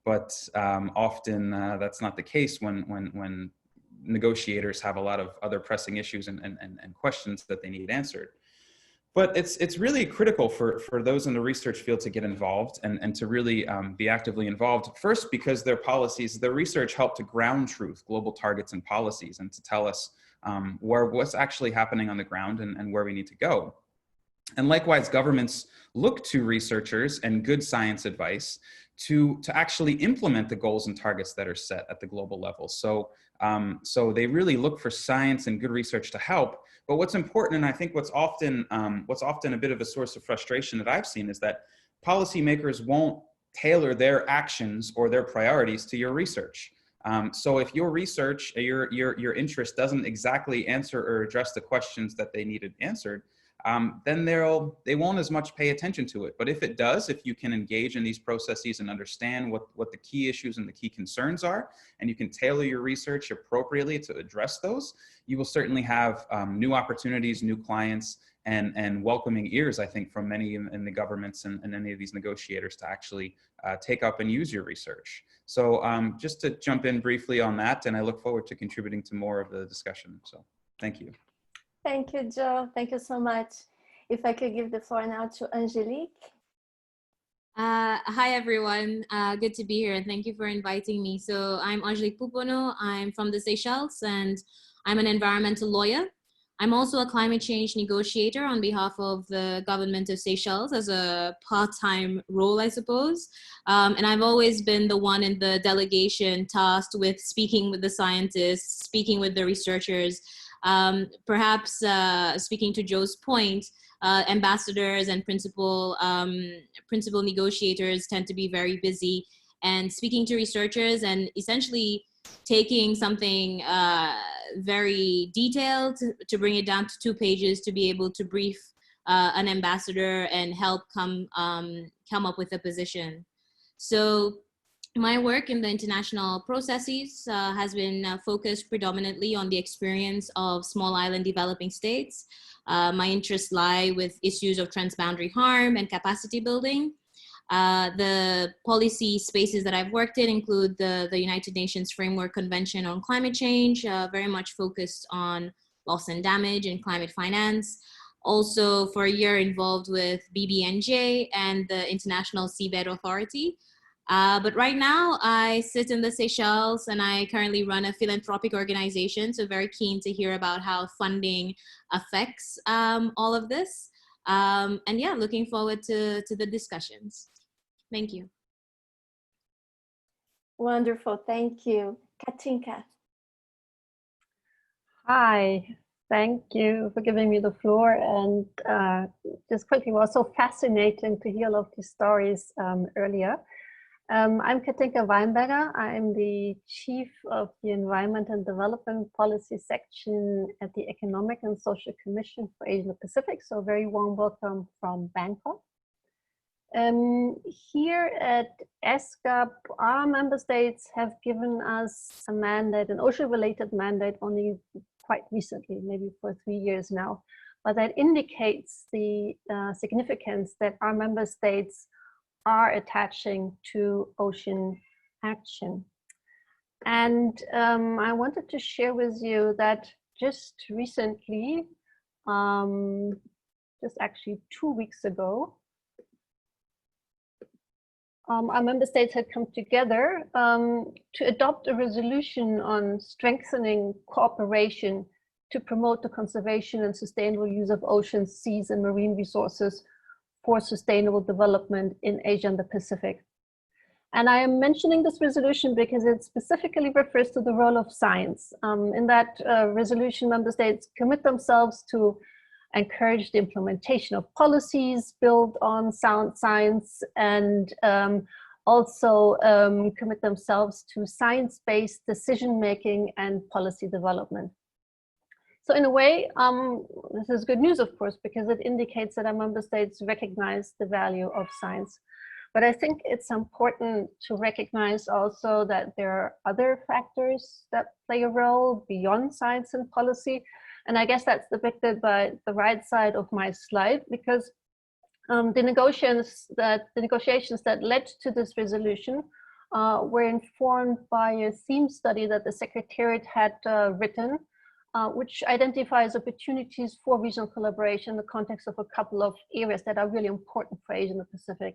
but often that's not the case when negotiators have a lot of other pressing issues and questions that they need answered. But it's really critical for those in the research field to get involved and to really be actively involved. First, because their research help to ground truth, global targets and policies, and to tell us what's actually happening on the ground and where we need to go. And likewise, governments look to researchers and good science advice to actually implement the goals and targets that are set at the global level. So they really look for science and good research to help. But what's important, and I think what's often a bit of a source of frustration that I've seen, is that policymakers won't tailor their actions or their priorities to your research. So if your research, your interest doesn't exactly answer or address the questions that they needed answered, then they won't as much pay attention to it. But if it does, if you can engage in these processes and understand what the key issues and the key concerns are, and you can tailor your research appropriately to address those, you will certainly have new opportunities, new clients, and welcoming ears, I think, from many in the governments and any of these negotiators to actually take up and use your research. So just to jump in briefly on that, and I look forward to contributing to more of the discussion. So thank you. Thank you, Joe. Thank you so much. If I could give the floor now to Angelique. Hi, everyone. Good to be here, and thank you for inviting me. So I'm Angelique Pouponneau. I'm from the Seychelles, and I'm an environmental lawyer. I'm also a climate change negotiator on behalf of the government of Seychelles as a part-time role, I suppose. And I've always been the one in the delegation tasked with speaking with the scientists, speaking with the researchers. Perhaps speaking to Joe's point, ambassadors and principal negotiators tend to be very busy, and speaking to researchers and essentially taking something very detailed to bring it down to 2 pages to be able to brief an ambassador and help come up with a position. So my work in the international processes has been focused predominantly on the experience of small island developing states. My interests lie with issues of transboundary harm and capacity building. The policy spaces that I've worked in include the United Nations Framework Convention on Climate Change, very much focused on loss and damage and climate finance. Also for a year involved with BBNJ and the International Seabed Authority. But right now I sit in the Seychelles and I currently run a philanthropic organization. So very keen to hear about how funding affects all of this. And yeah, looking forward to the discussions. Thank you. Wonderful, thank you. Katinka. Hi, thank you for giving me the floor. And just quickly, it was so fascinating to hear all of these stories earlier. I'm Katinka Weinberger. I'm the Chief of the Environment and Development Policy Section at the Economic and Social Commission for Asia Pacific. So a very warm welcome from Bangkok. Here at ESCAP, our member states have given us a mandate, an ocean-related mandate, only quite recently, maybe for 3 years now. But that indicates the significance that our member states are attaching to ocean action. And I wanted to share with you that just recently, just actually 2 weeks ago, our member states had come together to adopt a resolution on strengthening cooperation to promote the conservation and sustainable use of oceans, seas, and marine resources for sustainable development in Asia and the Pacific. And I am mentioning this resolution because it specifically refers to the role of science. In that resolution, member states commit themselves to encourage the implementation of policies built on sound science, and also commit themselves to science-based decision-making and policy development. So in a way, this is good news, of course, because it indicates that our member states recognize the value of science. But I think it's important to recognize also that there are other factors that play a role beyond science and policy. And I guess that's depicted by the right side of my slide, because the negotiations that led to this resolution were informed by a theme study that the Secretariat had written, which identifies opportunities for regional collaboration in the context of a couple of areas that are really important for Asia and the Pacific,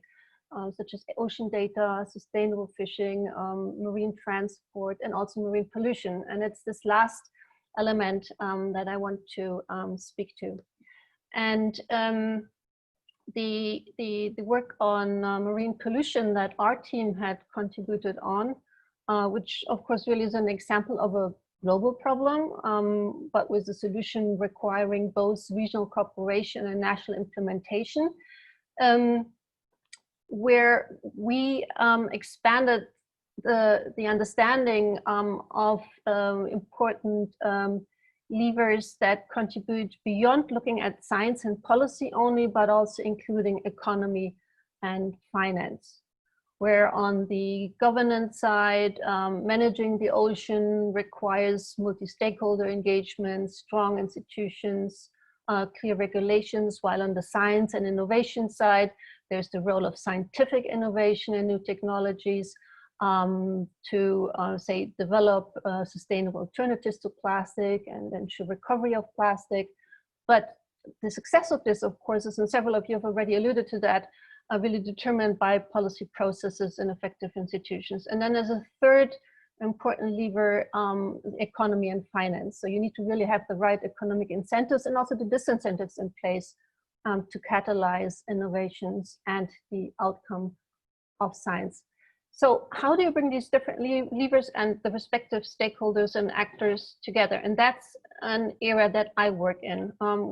such as ocean data, sustainable fishing, marine transport, and also marine pollution. And it's this last element that I want to speak to. And the work on marine pollution that our team had contributed on, which of course really is an example of a global problem, but with a solution requiring both regional cooperation and national implementation, where we expanded the understanding of important levers that contribute beyond looking at science and policy only, but also including economy and finance. Where on the governance side, managing the ocean requires multi-stakeholder engagement, strong institutions, clear regulations, while on the science and innovation side, there's the role of scientific innovation and new technologies to say develop sustainable alternatives to plastic and ensure recovery of plastic. But the success of this, of course, is, and several of you have already alluded to that, are really determined by policy processes and effective institutions. And then there's a third important lever, economy and finance. So you need to really have the right economic incentives and also the disincentives in place to catalyze innovations and the outcome of science. So how do you bring these different levers and the respective stakeholders and actors together? And that's an area that I work in,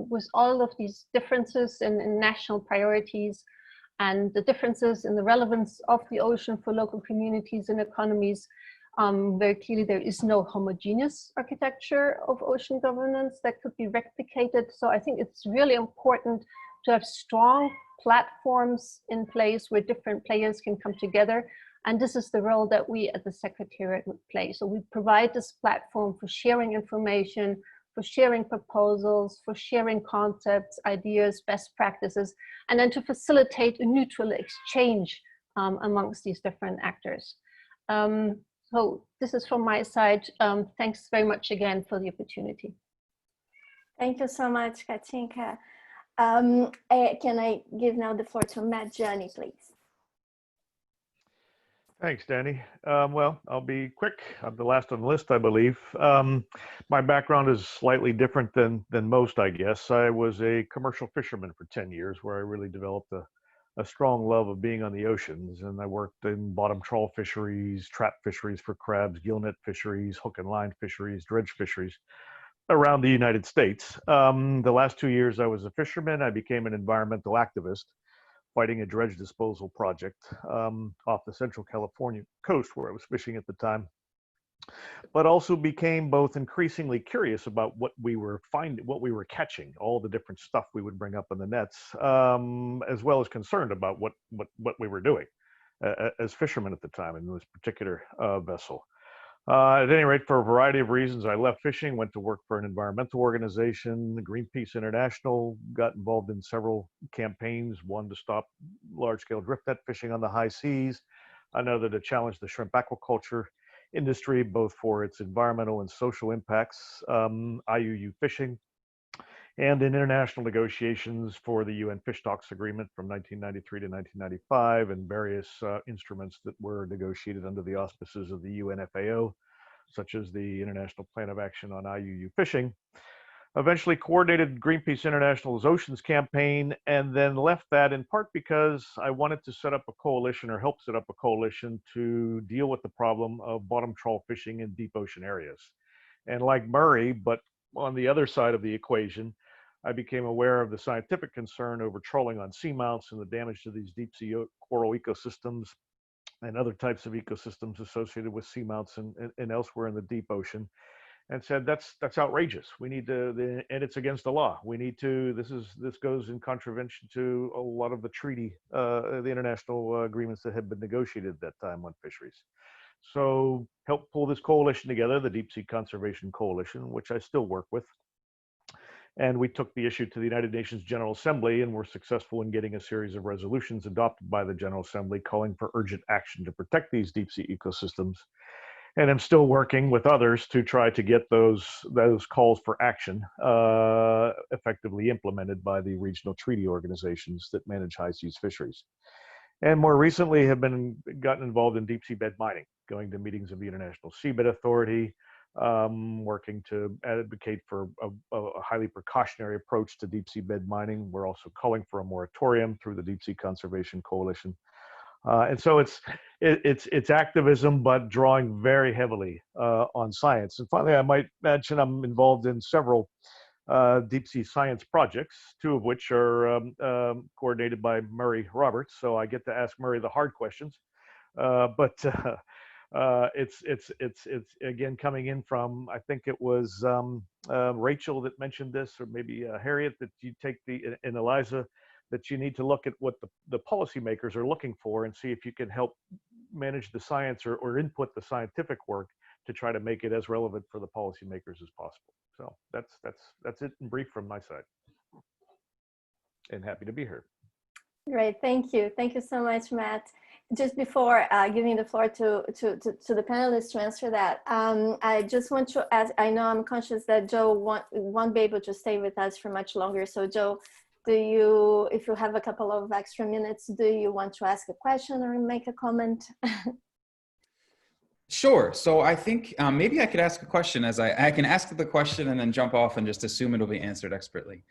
with all of these differences in national priorities and the differences in the relevance of the ocean for local communities and economies. Very clearly, there is no homogeneous architecture of ocean governance that could be replicated. So I think it's really important to have strong platforms in place where different players can come together. And this is the role that we at the Secretariat would play. So we provide this platform for sharing information, for sharing proposals, for sharing concepts, ideas, best practices, and then to facilitate a neutral exchange amongst these different actors. So this is from my side. Thanks very much again for the opportunity. Thank you so much, Katinka. Can I give now the floor to Matt Jani, please? Thanks, Danny. Well, I'll be quick. I'm the last on the list, I believe. My background is slightly different than most, I guess. I was a commercial fisherman for 10 years, where I really developed a strong love of being on the oceans. And I worked in bottom trawl fisheries, trap fisheries for crabs, gillnet fisheries, hook and line fisheries, dredge fisheries around the United States. The last 2 years I was a fisherman. I became an environmental activist, fighting a dredge disposal project off the Central California coast where I was fishing at the time, but also became both increasingly curious about what we were catching, all the different stuff we would bring up in the nets, as well as concerned about what we were doing as fishermen at the time in this particular vessel. At any rate, for a variety of reasons, I left fishing, went to work for an environmental organization, Greenpeace International, got involved in several campaigns, one to stop large-scale drift net fishing on the high seas, another to challenge the shrimp aquaculture industry, both for its environmental and social impacts, IUU fishing, and in international negotiations for the UN Fish Stocks Agreement from 1993 to 1995, and various instruments that were negotiated under the auspices of the UN FAO, such as the International Plan of Action on IUU Fishing. Eventually coordinated Greenpeace International's Oceans campaign, and then left that in part because I wanted to set up a coalition, or help set up a coalition, to deal with the problem of bottom trawl fishing in deep ocean areas. And like Murray, but on the other side of the equation, I became aware of the scientific concern over trawling on seamounts and the damage to these deep sea coral ecosystems and other types of ecosystems associated with seamounts and elsewhere in the deep ocean, and said that's outrageous. We need to, and it's against the law. We need to. This goes in contravention to a lot of the treaty, the international agreements that had been negotiated at that time on fisheries. So helped pull this coalition together, the Deep Sea Conservation Coalition, which I still work with. And we took the issue to the United Nations General Assembly, and were successful in getting a series of resolutions adopted by the General Assembly calling for urgent action to protect these deep sea ecosystems. And I'm still working with others to try to get those calls for action effectively implemented by the regional treaty organizations that manage high seas fisheries. And more recently have gotten involved in deep sea bed mining, going to meetings of the International Seabed Authority, working to advocate for a highly precautionary approach to deep sea bed mining. We're also calling for a moratorium through the Deep Sea Conservation Coalition. And so it's activism, but drawing very heavily on science. And finally, I might mention I'm involved in several deep sea science projects, two of which are coordinated by Murray Roberts. So I get to ask Murray the hard questions. But It's again coming in from, I think it was Rachel that mentioned this, or maybe Harriet, that you take and Eliza, that you need to look at what the policymakers are looking for and see if you can help manage the science or input the scientific work to try to make it as relevant for the policymakers as possible. So that's it in brief from my side. And happy to be here. Great, thank you. Thank you so much, Matt. Just before giving the floor to the panelists to answer that, I just want to ask, I know I'm conscious that Joe won't be able to stay with us for much longer. So Joe, if you have a couple of extra minutes, do you want to ask a question or make a comment? Sure. So I think maybe I could ask a question as I can ask the question and then jump off and just assume it'll be answered expertly.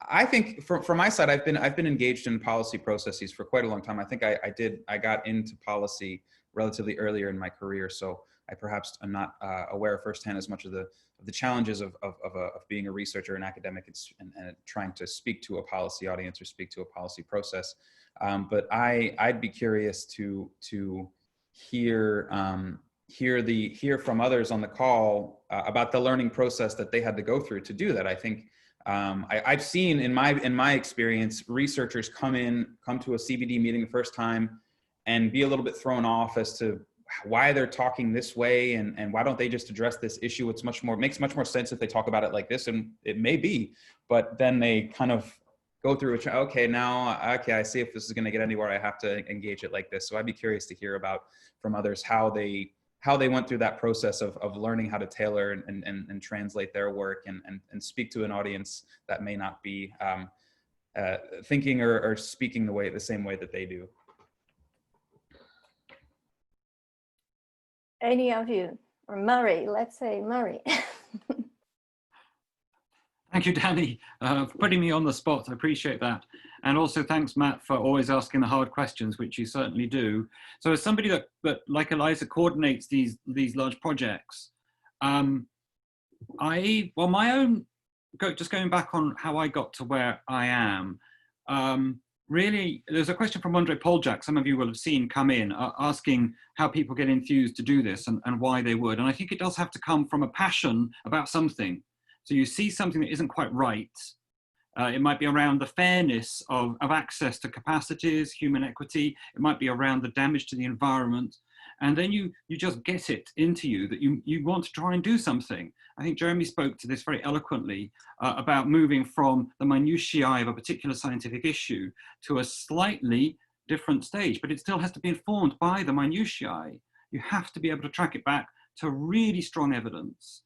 I think from my side, I've been engaged in policy processes for quite a long time. I think I got into policy relatively earlier in my career, so I perhaps am not aware firsthand as much of the challenges of being a researcher and academic and trying to speak to a policy audience or speak to a policy process. But I'd be curious to hear from others on the call about the learning process that they had to go through to do that. I think I've seen in my experience, researchers come to a CBD meeting the first time and be a little bit thrown off as to why they're talking this way and why don't they just address this issue. It makes much more sense if they talk about it like this, and it may be, but then they kind of go through it. Okay, I see if this is going to get anywhere, I have to engage it like this. So I'd be curious to hear about from others how they went through that process of learning how to tailor and translate their work and speak to an audience that may not be thinking or speaking the same way that they do. Any of you, or Murray, let's say Murray. Thank you, Danny, for putting me on the spot. I appreciate that. And also thanks, Matt, for always asking the hard questions, which you certainly do. So as somebody that like Eliza, coordinates these large projects, just going back on how I got to where I am, really, there's a question from Andre Poljak, some of you will have seen come in, asking how people get enthused to do this and why they would. And I think it does have to come from a passion about something. So you see something that isn't quite right. It might be around the fairness of access to capacities, human equity. It might be around the damage to the environment. And then you just get it into you that you want to try and do something. I think Jeremy spoke to this very eloquently about moving from the minutiae of a particular scientific issue to a slightly different stage, but it still has to be informed by the minutiae. You have to be able to track it back to really strong evidence.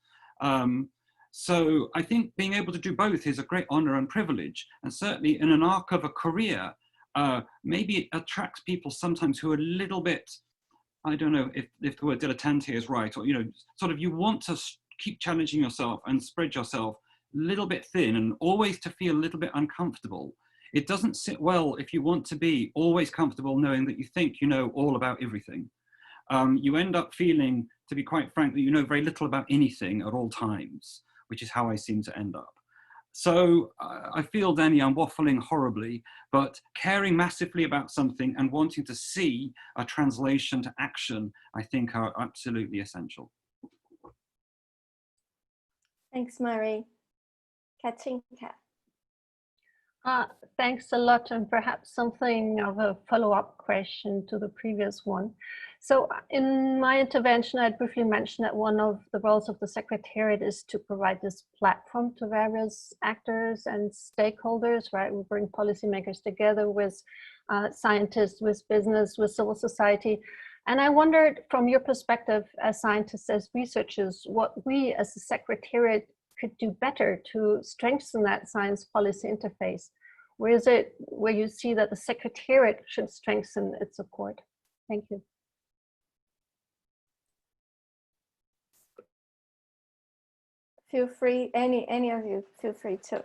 So I think being able to do both is a great honor and privilege. And certainly in an arc of a career, maybe it attracts people sometimes who are a little bit, I don't know if the word dilettante is right, or, sort of you want to keep challenging yourself and spread yourself a little bit thin and always to feel a little bit uncomfortable. It doesn't sit well if you want to be always comfortable knowing that you think you know all about everything. You end up feeling, to be quite frank, that you know very little about anything at all times, which is how I seem to end up. So I feel, Danny, I'm waffling horribly, but caring massively about something and wanting to see a translation to action, I think are absolutely essential. Thanks, Murray. Katinka. Thanks a lot, and perhaps something of a follow-up question to the previous one. So in my intervention, I briefly mentioned that one of the roles of the Secretariat is to provide this platform to various actors and stakeholders, right? We bring policymakers together with scientists, with business, with civil society. And I wondered, from your perspective as scientists, as researchers, what we as the Secretariat could do better to strengthen that science policy interface. Where is it where you see that the Secretariat should strengthen its support? Thank you. Feel free, any of you, feel free to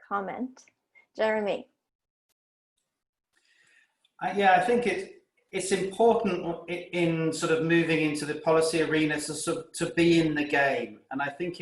comment. Jeremy. Yeah, I think it's important in sort of moving into the policy arena to be in the game. And I think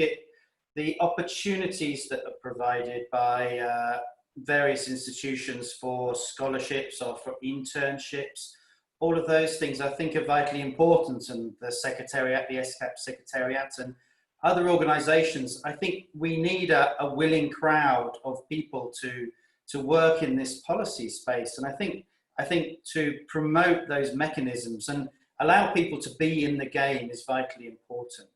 the opportunities that are provided by various institutions for scholarships or for internships all of those things I think are vitally important, and the Secretariat, the SCAP Secretariat, and other organisations. I think we need a willing crowd of people to work in this policy space, and I think to promote those mechanisms and allow people to be in the game is vitally important.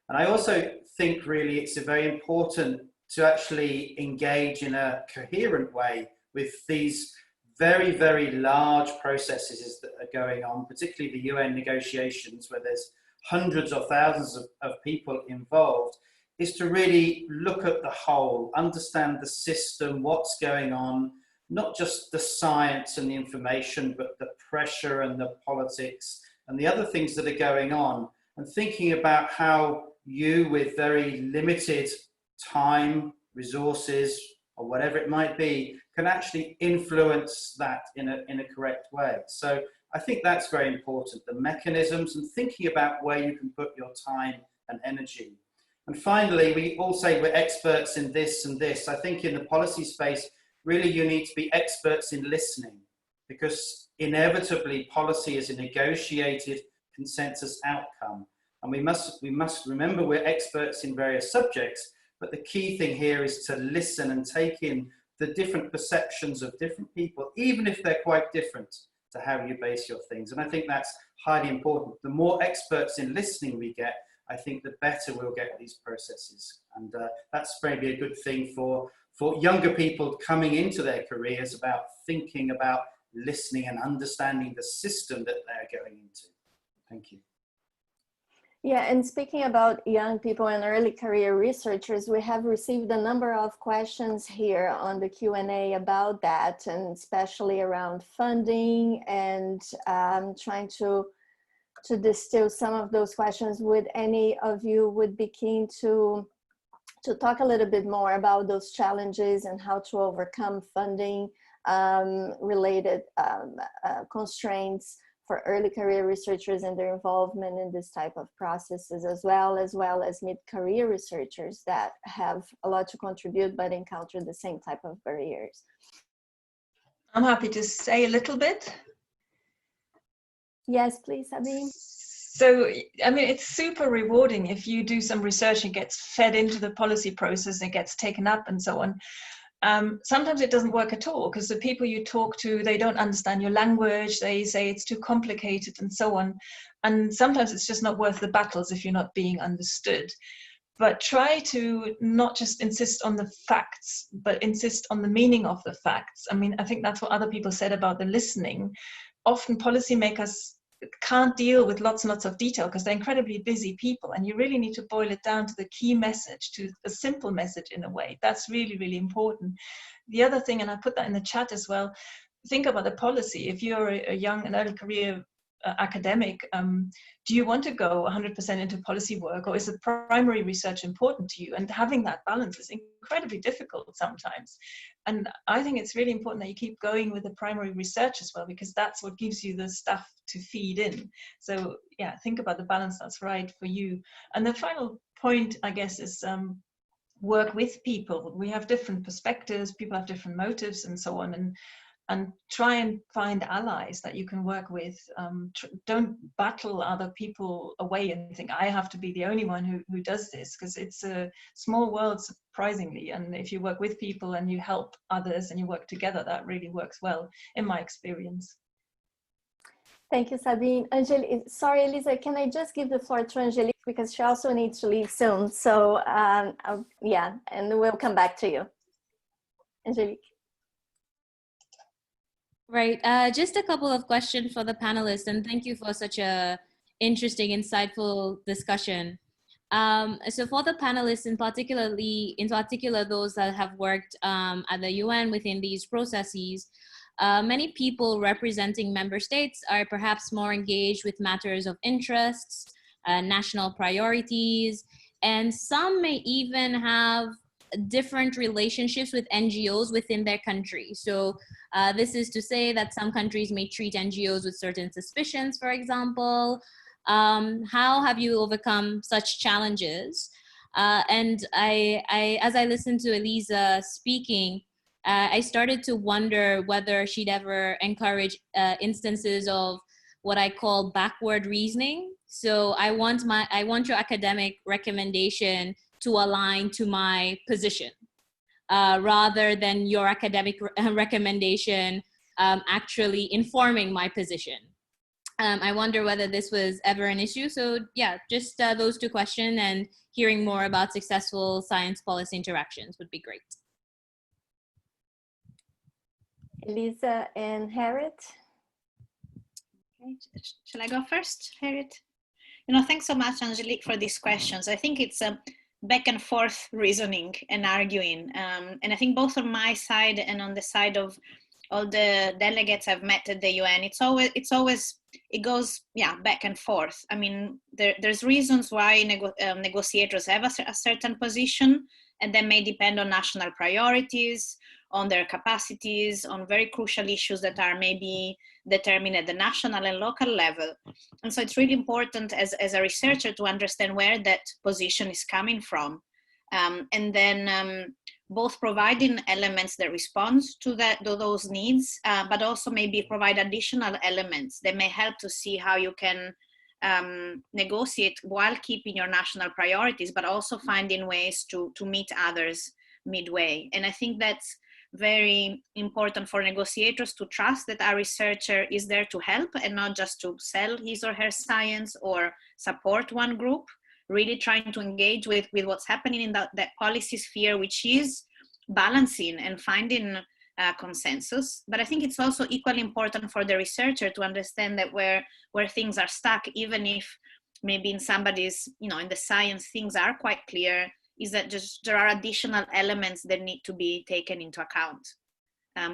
And I also think really it's very important to actually engage in a coherent way with these very, very large processes that are going on, particularly the UN negotiations where there's hundreds or thousands of people involved, is to really look at the whole, understand the system, what's going on, not just the science and the information, but the pressure and the politics and the other things that are going on, and thinking about how you, with very limited time, resources, or whatever it might be, can actually influence that in a correct way. So I think that's very important, the mechanisms and thinking about where you can put your time and energy. And finally, we all say we're experts in this and this. I think in the policy space, really you need to be experts in listening, because inevitably policy is a negotiated consensus outcome. And we must remember we're experts in various subjects, but the key thing here is to listen and take in the different perceptions of different people, even if they're quite different to how you base your things. And I think that's highly important. The more experts in listening we get, I think the better we'll get these processes. And that's maybe a good thing for younger people coming into their careers, about thinking about listening and understanding the system that they're going into. Thank you. Yeah, and speaking about young people and early career researchers, we have received a number of questions here on the Q&A about that, and especially around funding, and trying to distill some of those questions. Would any of you would be keen to talk a little bit more about those challenges and how to overcome funding related constraints for early career researchers and their involvement in this type of processes, as well as mid-career researchers that have a lot to contribute but encounter the same type of barriers? I'm happy to say a little bit. Yes, please, Sabine. So, I mean, it's super rewarding if you do some research and gets fed into the policy process, and gets taken up and so on. Sometimes it doesn't work at all, because the people you talk to, they don't understand your language, they say it's too complicated and so on. And sometimes it's just not worth the battles if you're not being understood. But try to not just insist on the facts, but insist on the meaning of the facts. I mean, I think that's what other people said about the listening. Often policymakers can't deal with lots and lots of detail because they're incredibly busy people, and you really need to boil it down to the key message, to a simple message in a way. That's really, really important. The other thing, and I put that in the chat as well, think about the policy. If you're a young and early career academic, do you want to go 100% into policy work, or is the primary research important to you? And having that balance is incredibly difficult sometimes. And I think it's really important that you keep going with the primary research as well, because that's what gives you the stuff to feed in. So yeah, think about the balance that's right for you. And the final point, I guess, is work with people. We have different perspectives, people have different motives and so on, and try and find allies that you can work with. Don't battle other people away and think, I have to be the only one who does this, because it's a small world, surprisingly. And if you work with people and you help others and you work together, that really works well, in my experience. Thank you, Sabine. Sorry, Elisa, can I just give the floor to Angelique, because she also needs to leave soon. So yeah, and we'll come back to you. Angelique. Right, just a couple of questions for the panelists, and thank you for such a interesting, insightful discussion. So for the panelists, in particular those that have worked at the UN within these processes, many people representing member states are perhaps more engaged with matters of interests, national priorities, and some may even have different relationships with NGOs within their country. So this is to say that some countries may treat NGOs with certain suspicions, for example. How have you overcome such challenges? And as I listened to Elisa speaking, I started to wonder whether she'd ever encourage instances of what I call backward reasoning. So I want your academic recommendation to align to my position, rather than your academic recommendation actually informing my position. I wonder whether this was ever an issue. So yeah, just those two questions, and hearing more about successful science policy interactions would be great. Elisa and Harriet. Okay. Shall I go first, Harriet? Thanks so much, Angelique, for these questions. I think it's a back and forth reasoning and arguing. And I think both on my side and on the side of all the delegates I've met at the UN, it goes back and forth. I mean, there's reasons why negotiators have a certain position, and that may depend on national priorities, on their capacities, on very crucial issues that are maybe determined at the national and local level. And so it's really important as a researcher to understand where that position is coming from. And then both providing elements that respond to those needs, but also maybe provide additional elements that may help to see how you can negotiate while keeping your national priorities, but also finding ways to meet others midway. And I think that's very important for negotiators to trust that our researcher is there to help and not just to sell his or her science or support one group, really trying to engage with what's happening in that policy sphere, which is balancing and finding consensus. But I think it's also equally important for the researcher to understand that where things are stuck, even if maybe in somebody's, in the science things are quite clear, is that just there are additional elements that need to be taken into account.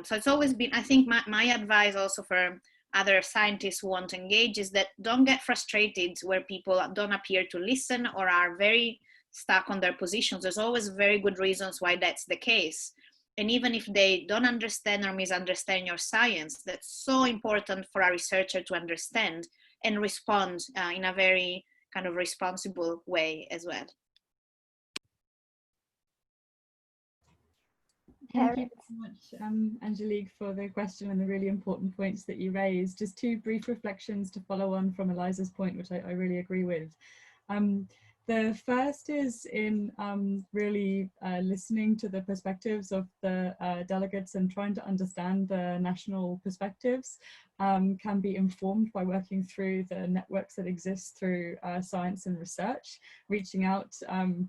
So it's always been, I think my advice also for other scientists who want to engage is that don't get frustrated where people don't appear to listen or are very stuck on their positions. There's always very good reasons why that's the case. And even if they don't understand or misunderstand your science, that's so important for a researcher to understand and respond in a very kind of responsible way as well. Thank you so much, Angelique, for the question and the really important points that you raised. Just two brief reflections to follow on from Eliza's point, which I really agree with. The first is in really listening to the perspectives of the delegates and trying to understand the national perspectives can be informed by working through the networks that exist through science and research, reaching out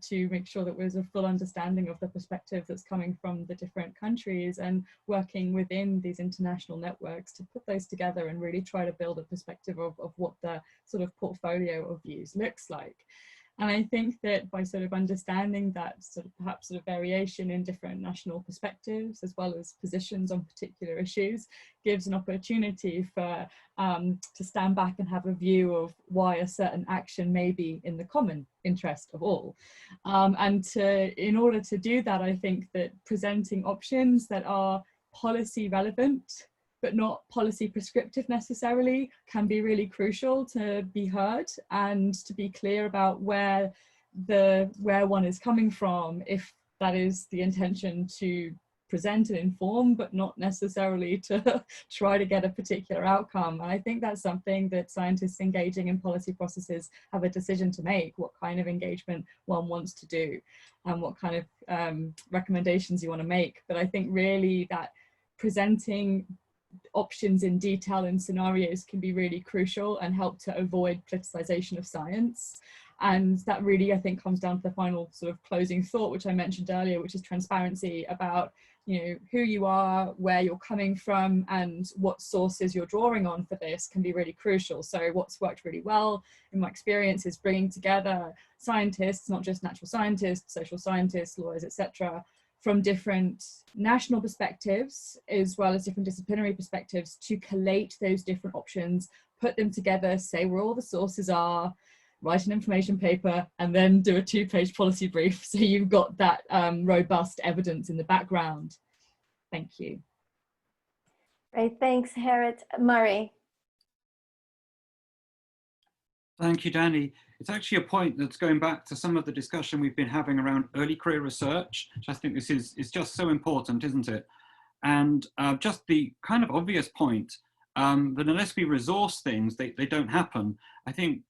to make sure that there's a full understanding of the perspective that's coming from the different countries, and working within these international networks to put those together and really try to build a perspective of what the sort of portfolio of views looks like. And I think that by sort of understanding that perhaps variation in different national perspectives, as well as positions on particular issues, gives an opportunity for to stand back and have a view of why a certain action may be in the common interest of all. And in order to do that, I think that presenting options that are policy relevant but not policy prescriptive necessarily, can be really crucial to be heard and to be clear about where one is coming from, if that is the intention to present and inform, but not necessarily to try to get a particular outcome. And I think that's something that scientists engaging in policy processes have a decision to make, what kind of engagement one wants to do and what kind of recommendations you want to make. But I think really that presenting options in detail and scenarios can be really crucial and help to avoid politicization of science. And that really, I think, comes down to the final sort of closing thought, which I mentioned earlier, which is transparency about, who you are, where you're coming from, and what sources you're drawing on for this can be really crucial. So what's worked really well in my experience is bringing together scientists, not just natural scientists, social scientists, lawyers, etc., from different national perspectives, as well as different disciplinary perspectives, to collate those different options, put them together, say where all the sources are, write an information paper, and then do a 2-page policy brief. So you've got that robust evidence in the background. Thank you. Great, thanks, Harriet. Murray. Thank you, Danny. It's actually a point that's going back to some of the discussion we've been having around early career research, which I think this is just so important, isn't it? And just the kind of obvious point, that unless we resource things, they don't happen. I think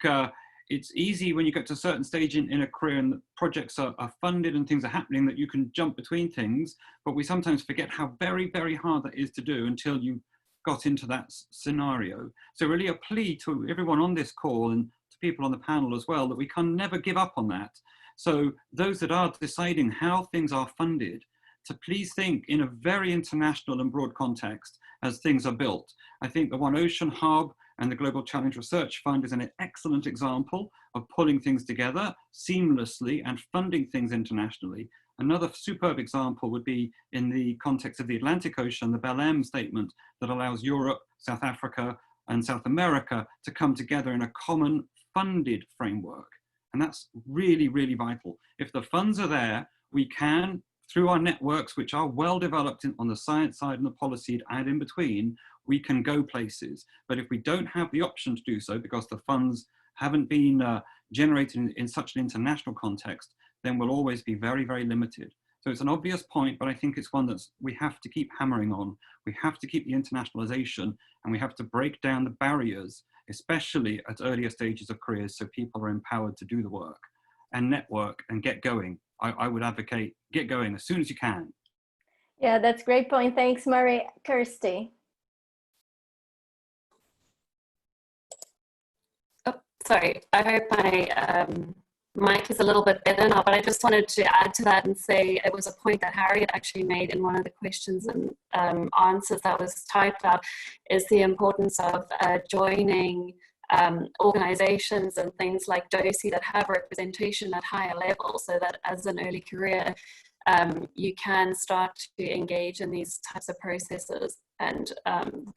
it's easy when you get to a certain stage in a career and the projects are funded and things are happening that you can jump between things, but we sometimes forget how very, very hard that is to do until you got into that scenario. So really a plea to everyone on this call and to people on the panel as well, that we can never give up on that. So those that are deciding how things are funded, to please think in a very international and broad context as things are built. I think the One Ocean Hub and the Global Challenge Research Fund is an excellent example of pulling things together seamlessly and funding things internationally. Another superb example would be in the context of the Atlantic Ocean, the Belém statement that allows Europe, South Africa, and South America to come together in a common funded framework. And that's really, really vital. If the funds are there, we can, through our networks, which are well developed on the science side and the policy and in between, we can go places. But if we don't have the option to do so because the funds haven't been generated in such an international context, then we'll always be very, very limited. So it's an obvious point, but I think it's one that we have to keep hammering on. We have to keep the internationalization, and we have to break down the barriers, especially at earlier stages of careers, so people are empowered to do the work and network and get going. I would advocate get going as soon as you can. Yeah, that's a great point. Thanks, Murray. Kirsty. Oh, sorry, I hope my mic is a little bit better now, but I just wanted to add to that and say it was a point that Harriet actually made in one of the questions and answers that was typed out, is the importance of joining organizations and things like DOSI that have representation at higher levels, so that as an early career you can start to engage in these types of processes and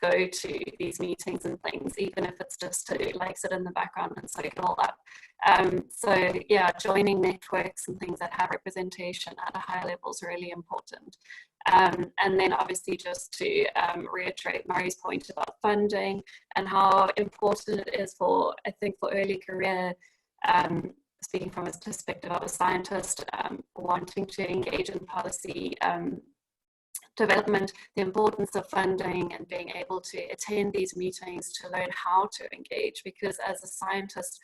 go to these meetings and things, even if it's just to like sit in the background and soak it all up. So yeah, joining networks and things that have representation at a higher level is really important. And then obviously just to reiterate Murray's point about funding and how important it is for, I think, for early career, speaking from a perspective of a scientist, wanting to engage in policy development, the importance of funding and being able to attend these meetings to learn how to engage, because as a scientist,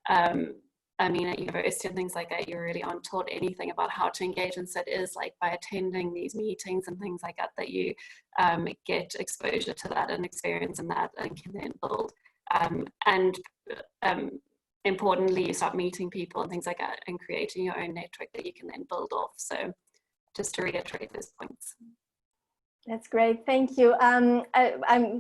I mean, at university and things like that, you really aren't taught anything about how to engage. And so it is like by attending these meetings and things like that, that you get exposure to that and experience in that and can then build. Importantly, you start meeting people and things like that and creating your own network that you can then build off. So just to reiterate those points. That's great, thank you. I'm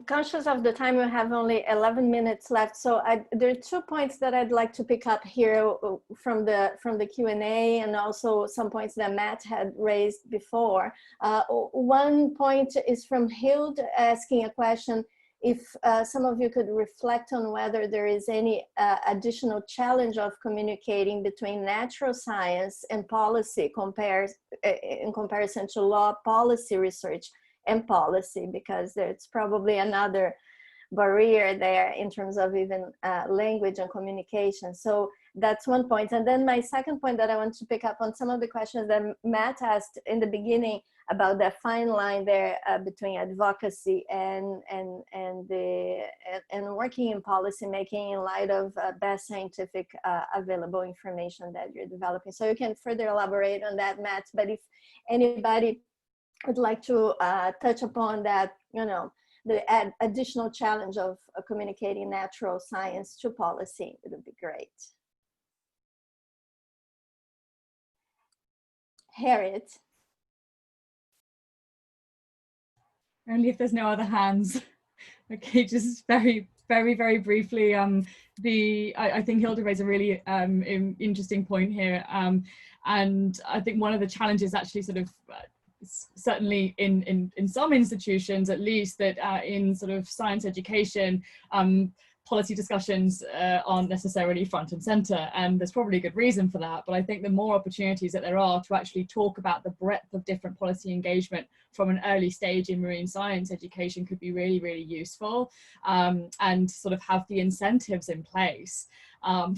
conscious of the time. We have only 11 minutes left, so there are 2 points that I'd like to pick up here from the Q&A, and also some points that Matt had raised before. One point is from Hild asking a question, if some of you could reflect on whether there is any additional challenge of communicating between natural science and policy in comparison to law, policy research, and policy, because there's probably another barrier there in terms of even language and communication. So that's one point. And then my second point that I want to pick up on some of the questions that Matt asked in the beginning about that fine line there between advocacy and working in policy making in light of best scientific available information that you're developing. So you can further elaborate on that, Matt, but if anybody would like to touch upon that, you know, the additional challenge of communicating natural science to policy, it would be great. Harriet. Only if there's no other hands. Okay, just very briefly, I think Hilda raised a really interesting point here, and I think one of the challenges actually sort of certainly in some institutions at least, that in sort of science education, policy discussions aren't necessarily front and center, and there's probably a good reason for that. But I think the more opportunities that there are to actually talk about the breadth of different policy engagement from an early stage in marine science education could be really, really useful, and sort of have the incentives in place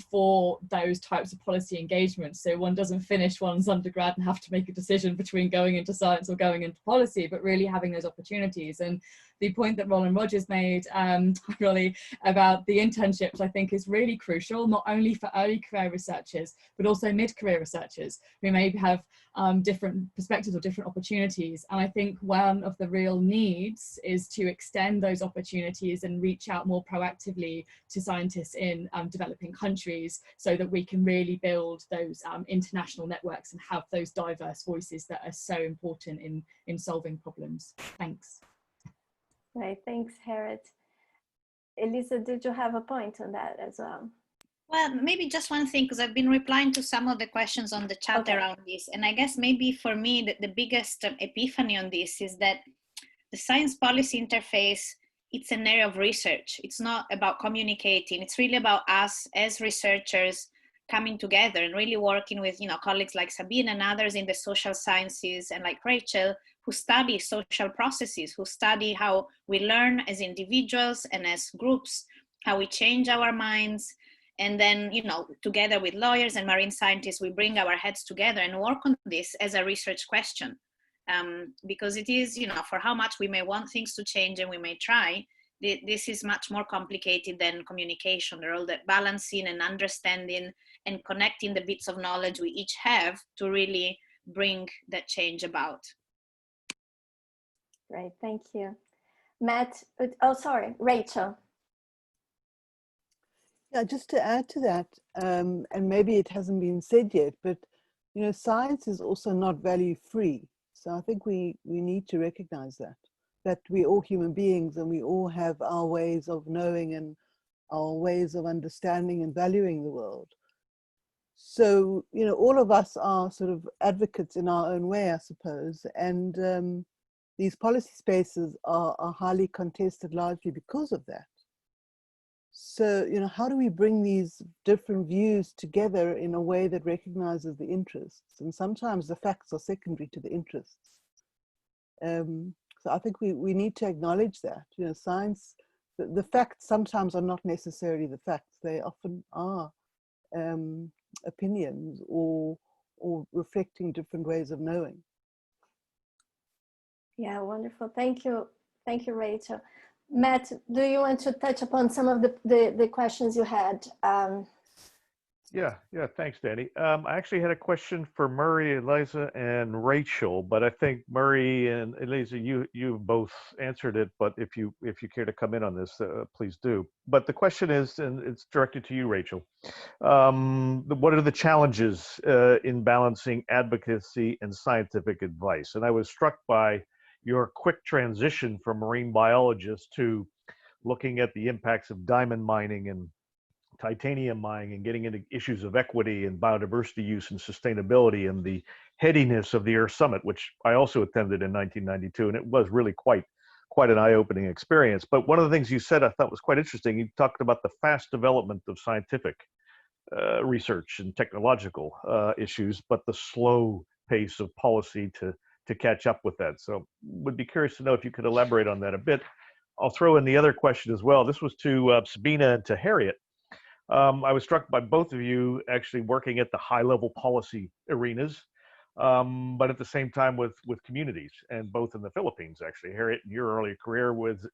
for those types of policy engagements. So one doesn't finish one's undergrad and have to make a decision between going into science or going into policy, but really having those opportunities. And the point that Roland Rogers made, really, about the internships, I think is really crucial, not only for early career researchers, but also mid-career researchers who may have different perspectives or different opportunities. And I think one of the real needs is to extend those opportunities and reach out more proactively to scientists in developing countries, so that we can really build those international networks and have those diverse voices that are so important in solving problems. Thanks. Right, thanks, Harriet. Elisa, did you have a point on that as well? Well, maybe just one thing, because I've been replying to some of the questions on the chat around this. And I guess maybe for me, the biggest epiphany on this is that the science policy interface, it's an area of research. It's not about communicating. It's really about us as researchers coming together and really working with, colleagues like Sabine and others in the social sciences, and like Rachel, who study social processes, who study how we learn as individuals and as groups, how we change our minds. And then, together with lawyers and marine scientists, we bring our heads together and work on this as a research question. Because it is, for how much we may want things to change and we may try, this is much more complicated than communication. There are all that balancing and understanding and connecting the bits of knowledge we each have to really bring that change about. Great, thank you. Matt, oh, sorry, Rachel. Yeah, just to add to that, and maybe it hasn't been said yet, but science is also not value free. So I think we need to recognize that we're all human beings and we all have our ways of knowing and our ways of understanding and valuing the world. So, all of us are sort of advocates in our own way, I suppose. And these policy spaces are highly contested largely because of that. So, how do we bring these different views together in a way that recognizes the interests? And sometimes the facts are secondary to the interests. So I think we need to acknowledge that, science, the facts sometimes are not necessarily the facts. They often are opinions or reflecting different ways of knowing. Yeah, wonderful. Thank you. Thank you, Rachel. Matt, do you want to touch upon some of the questions you had? Yeah, thanks, Danny. I actually had a question for Murray, Eliza, and Rachel, but I think Murray and Eliza, you both answered it, but if you care to come in on this, please do. But the question is, and it's directed to you, Rachel, what are the challenges in balancing advocacy and scientific advice? And I was struck by your quick transition from marine biologist to looking at the impacts of diamond mining and titanium mining and getting into issues of equity and biodiversity use and sustainability, and the headiness of the Earth Summit, which I also attended in 1992, and it was really quite an eye-opening experience. But one of the things you said I thought was quite interesting. You talked about the fast development of scientific research and technological issues, but the slow pace of policy to catch up with that. So would be curious to know if you could elaborate on that a bit. I'll throw in the other question as well. This was to Sabina and to Harriet. I was struck by both of you actually working at the high-level policy arenas, but at the same time with communities, and both in the Philippines. Actually, Harriet, in your early career was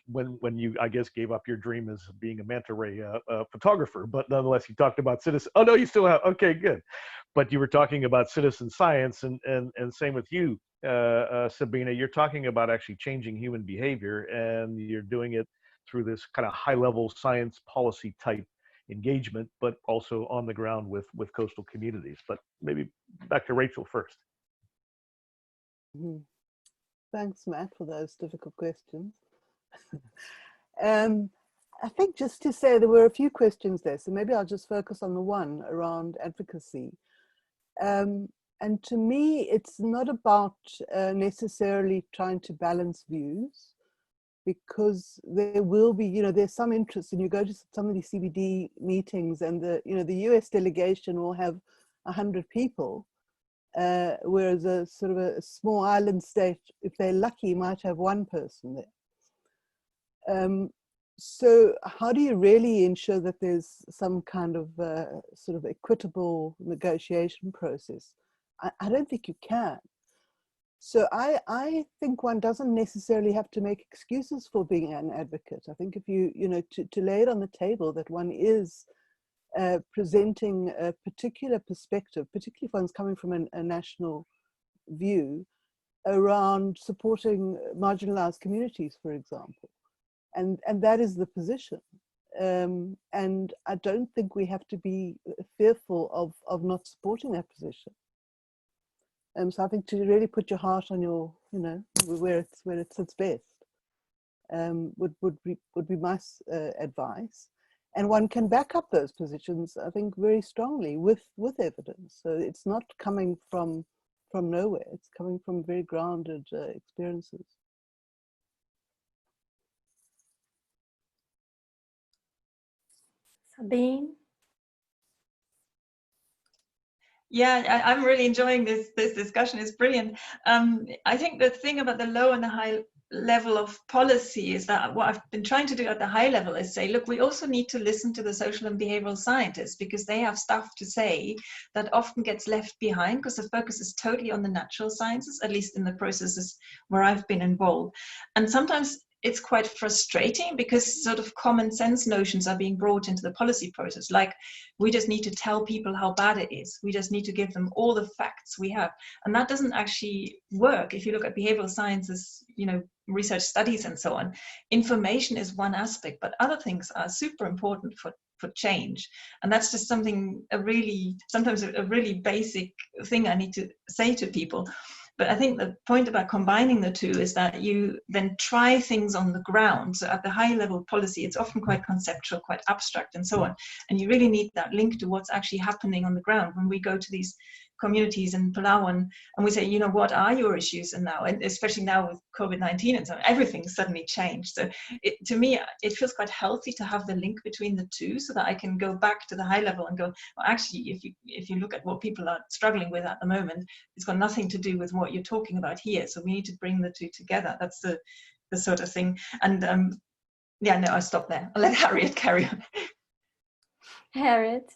when you I guess gave up your dream as being a manta ray photographer, but nonetheless you talked about citizen. Oh no, you still have. Okay, good. But you were talking about citizen science, and same with you, Sabina. You're talking about actually changing human behavior, and you're doing it through this kind of high-level science policy type engagement, but also on the ground with coastal communities. But maybe back to Rachel first. Thanks, Matt, for those difficult questions. I think just to say there were a few questions there, so maybe I'll just focus on the one around advocacy. And to me, it's not about necessarily trying to balance views, because there will be, there's some interest, and you go to some of these CBD meetings and the US delegation will have 100 people, whereas a sort of a small island state, if they're lucky, might have one person there. So how do you really ensure that there's some kind of sort of equitable negotiation process? I don't think you can. So I think one doesn't necessarily have to make excuses for being an advocate. I think if to lay it on the table that one is presenting a particular perspective, particularly if one's coming from a national view around supporting marginalized communities, for example. And that is the position. And I don't think we have to be fearful of not supporting that position. So I think to really put your heart on your, where it sits best, would be my advice. And one can back up those positions, I think, very strongly with evidence. So it's not coming from nowhere. It's coming from very grounded experiences. Sabine? Yeah, I'm really enjoying this discussion. It's brilliant. I think the thing about the low and the high level of policy is that what I've been trying to do at the high level is say, look, we also need to listen to the social and behavioral scientists, because they have stuff to say that often gets left behind because the focus is totally on the natural sciences, at least in the processes where I've been involved. And sometimes it's quite frustrating because sort of common sense notions are being brought into the policy process. Like, we just need to tell people how bad it is. We just need to give them all the facts we have. And that doesn't actually work. If you look at behavioral sciences, research studies and so on, information is one aspect, but other things are super important for change. And that's just something, sometimes a really basic thing I need to say to people. But I think the point about combining the two is that you then try things on the ground. So at the high level policy, it's often quite conceptual, quite abstract and so on. And you really need that link to what's actually happening on the ground. When we go to these communities in Palau and we say, what are your issues? And now, and especially now with COVID-19 and so on, everything's suddenly changed. So to me, it feels quite healthy to have the link between the two, so that I can go back to the high level and go, well, actually, if you look at what people are struggling with at the moment, it's got nothing to do with what you're talking about here. So we need to bring the two together. That's the sort of thing. And yeah, no, I'll stop there. I'll let Harriet carry on. Harriet.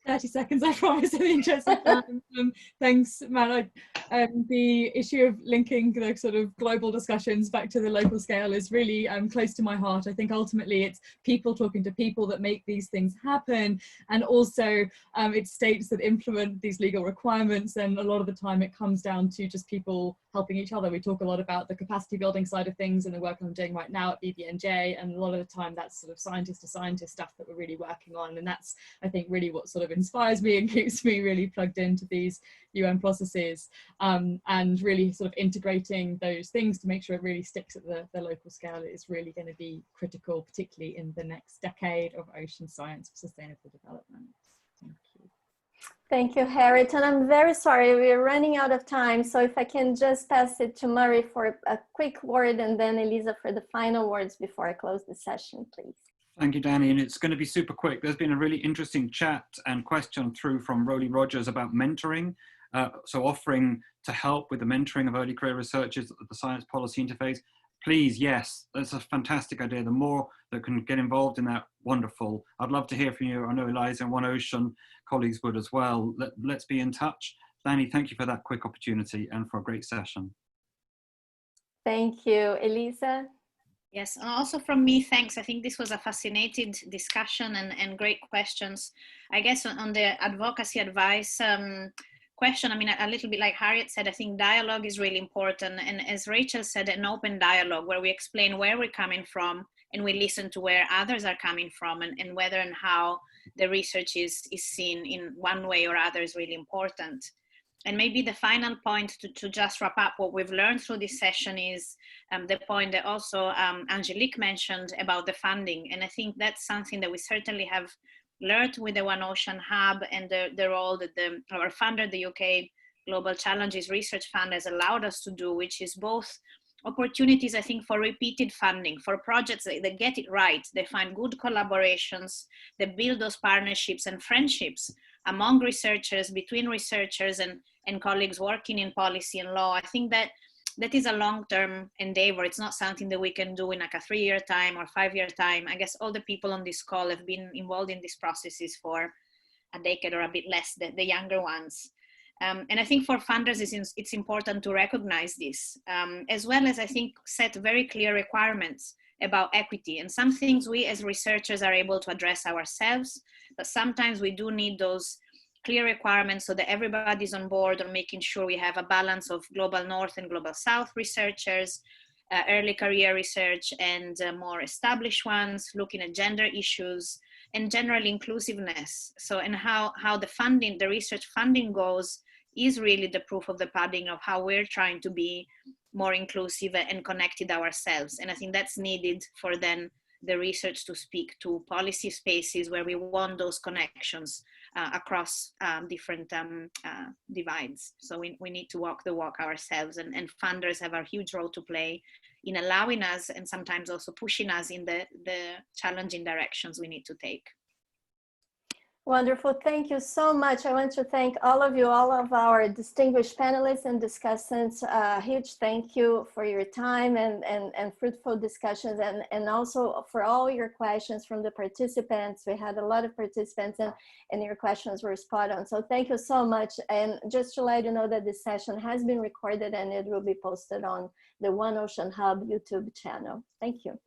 30 seconds, I promise, in the interest of time. Thanks, Matt. The issue of linking the sort of global discussions back to the local scale is really close to my heart. I think ultimately it's people talking to people that make these things happen, and also it's states that implement these legal requirements, and a lot of the time it comes down to just people helping each other. We talk a lot about the capacity building side of things and the work I'm doing right now at BBNJ, and a lot of the time that's sort of scientist to scientist stuff that we're really working on, and that's, I think, really what sort of inspires me and keeps me really plugged into these UN processes, and really sort of integrating those things to make sure it really sticks at the local scale is really going to be critical, particularly in the next decade of ocean science for sustainable development. Thank you. Thank you, Harriet. And I'm very sorry, we're running out of time. So if I can just pass it to Murray for a quick word, and then Elisa for the final words before I close the session, please. Thank you, Danny. And it's going to be super quick. There's been a really interesting chat and question through from Roly Rogers about mentoring. So offering to help with the mentoring of early career researchers at the science policy interface. Please, yes, that's a fantastic idea. The more that can get involved in that, wonderful. I'd love to hear from you. I know Eliza and One Ocean colleagues would as well. Let's be in touch. Danny, thank you for that quick opportunity and for a great session. Thank you. Elisa? Yes, and also from me, thanks. I think this was a fascinating discussion and great questions. I guess on the advocacy advice question, I mean, a little bit like Harriet said, I think dialogue is really important. And as Rachel said, an open dialogue where we explain where we're coming from and we listen to where others are coming from, and whether and how the research is seen in one way or other is really important. And maybe the final point to just wrap up what we've learned through this session is the point that also Angelique mentioned about the funding. And I think that's something that we certainly have learned with the One Ocean Hub and the role that our funder, the UK Global Challenges Research Fund, has allowed us to do, which is both opportunities, I think, for repeated funding, for projects that get it right, they find good collaborations, they build those partnerships and friendships among researchers, between researchers and colleagues working in policy and law. I think that that is a long-term endeavor. It's not something that we can do in like a 3-year time or 5-year time. I guess all the people on this call have been involved in these processes for a decade or a bit less, the younger ones. And I think for funders, it's important to recognize this, as well as I think set very clear requirements about equity. And some things we as researchers are able to address ourselves, but sometimes we do need those clear requirements so that everybody's on board on making sure we have a balance of global north and global south researchers, early career research and more established ones, looking at gender issues and general inclusiveness. So, and how the funding, the research funding goes is really the proof of the pudding of how we're trying to be more inclusive and connected ourselves. And I think that's needed for then the research to speak to policy spaces where we want those connections across different divides. So we need to walk the walk ourselves, and funders have a huge role to play in allowing us and sometimes also pushing us in the challenging directions we need to take. Wonderful. Thank you so much. I want to thank all of you, all of our distinguished panelists and discussants. Huge thank you for your time and fruitful discussions, and also for all your questions from the participants. We had a lot of participants and your questions were spot on. So thank you so much. And just to let you know that this session has been recorded and it will be posted on the One Ocean Hub YouTube channel. Thank you.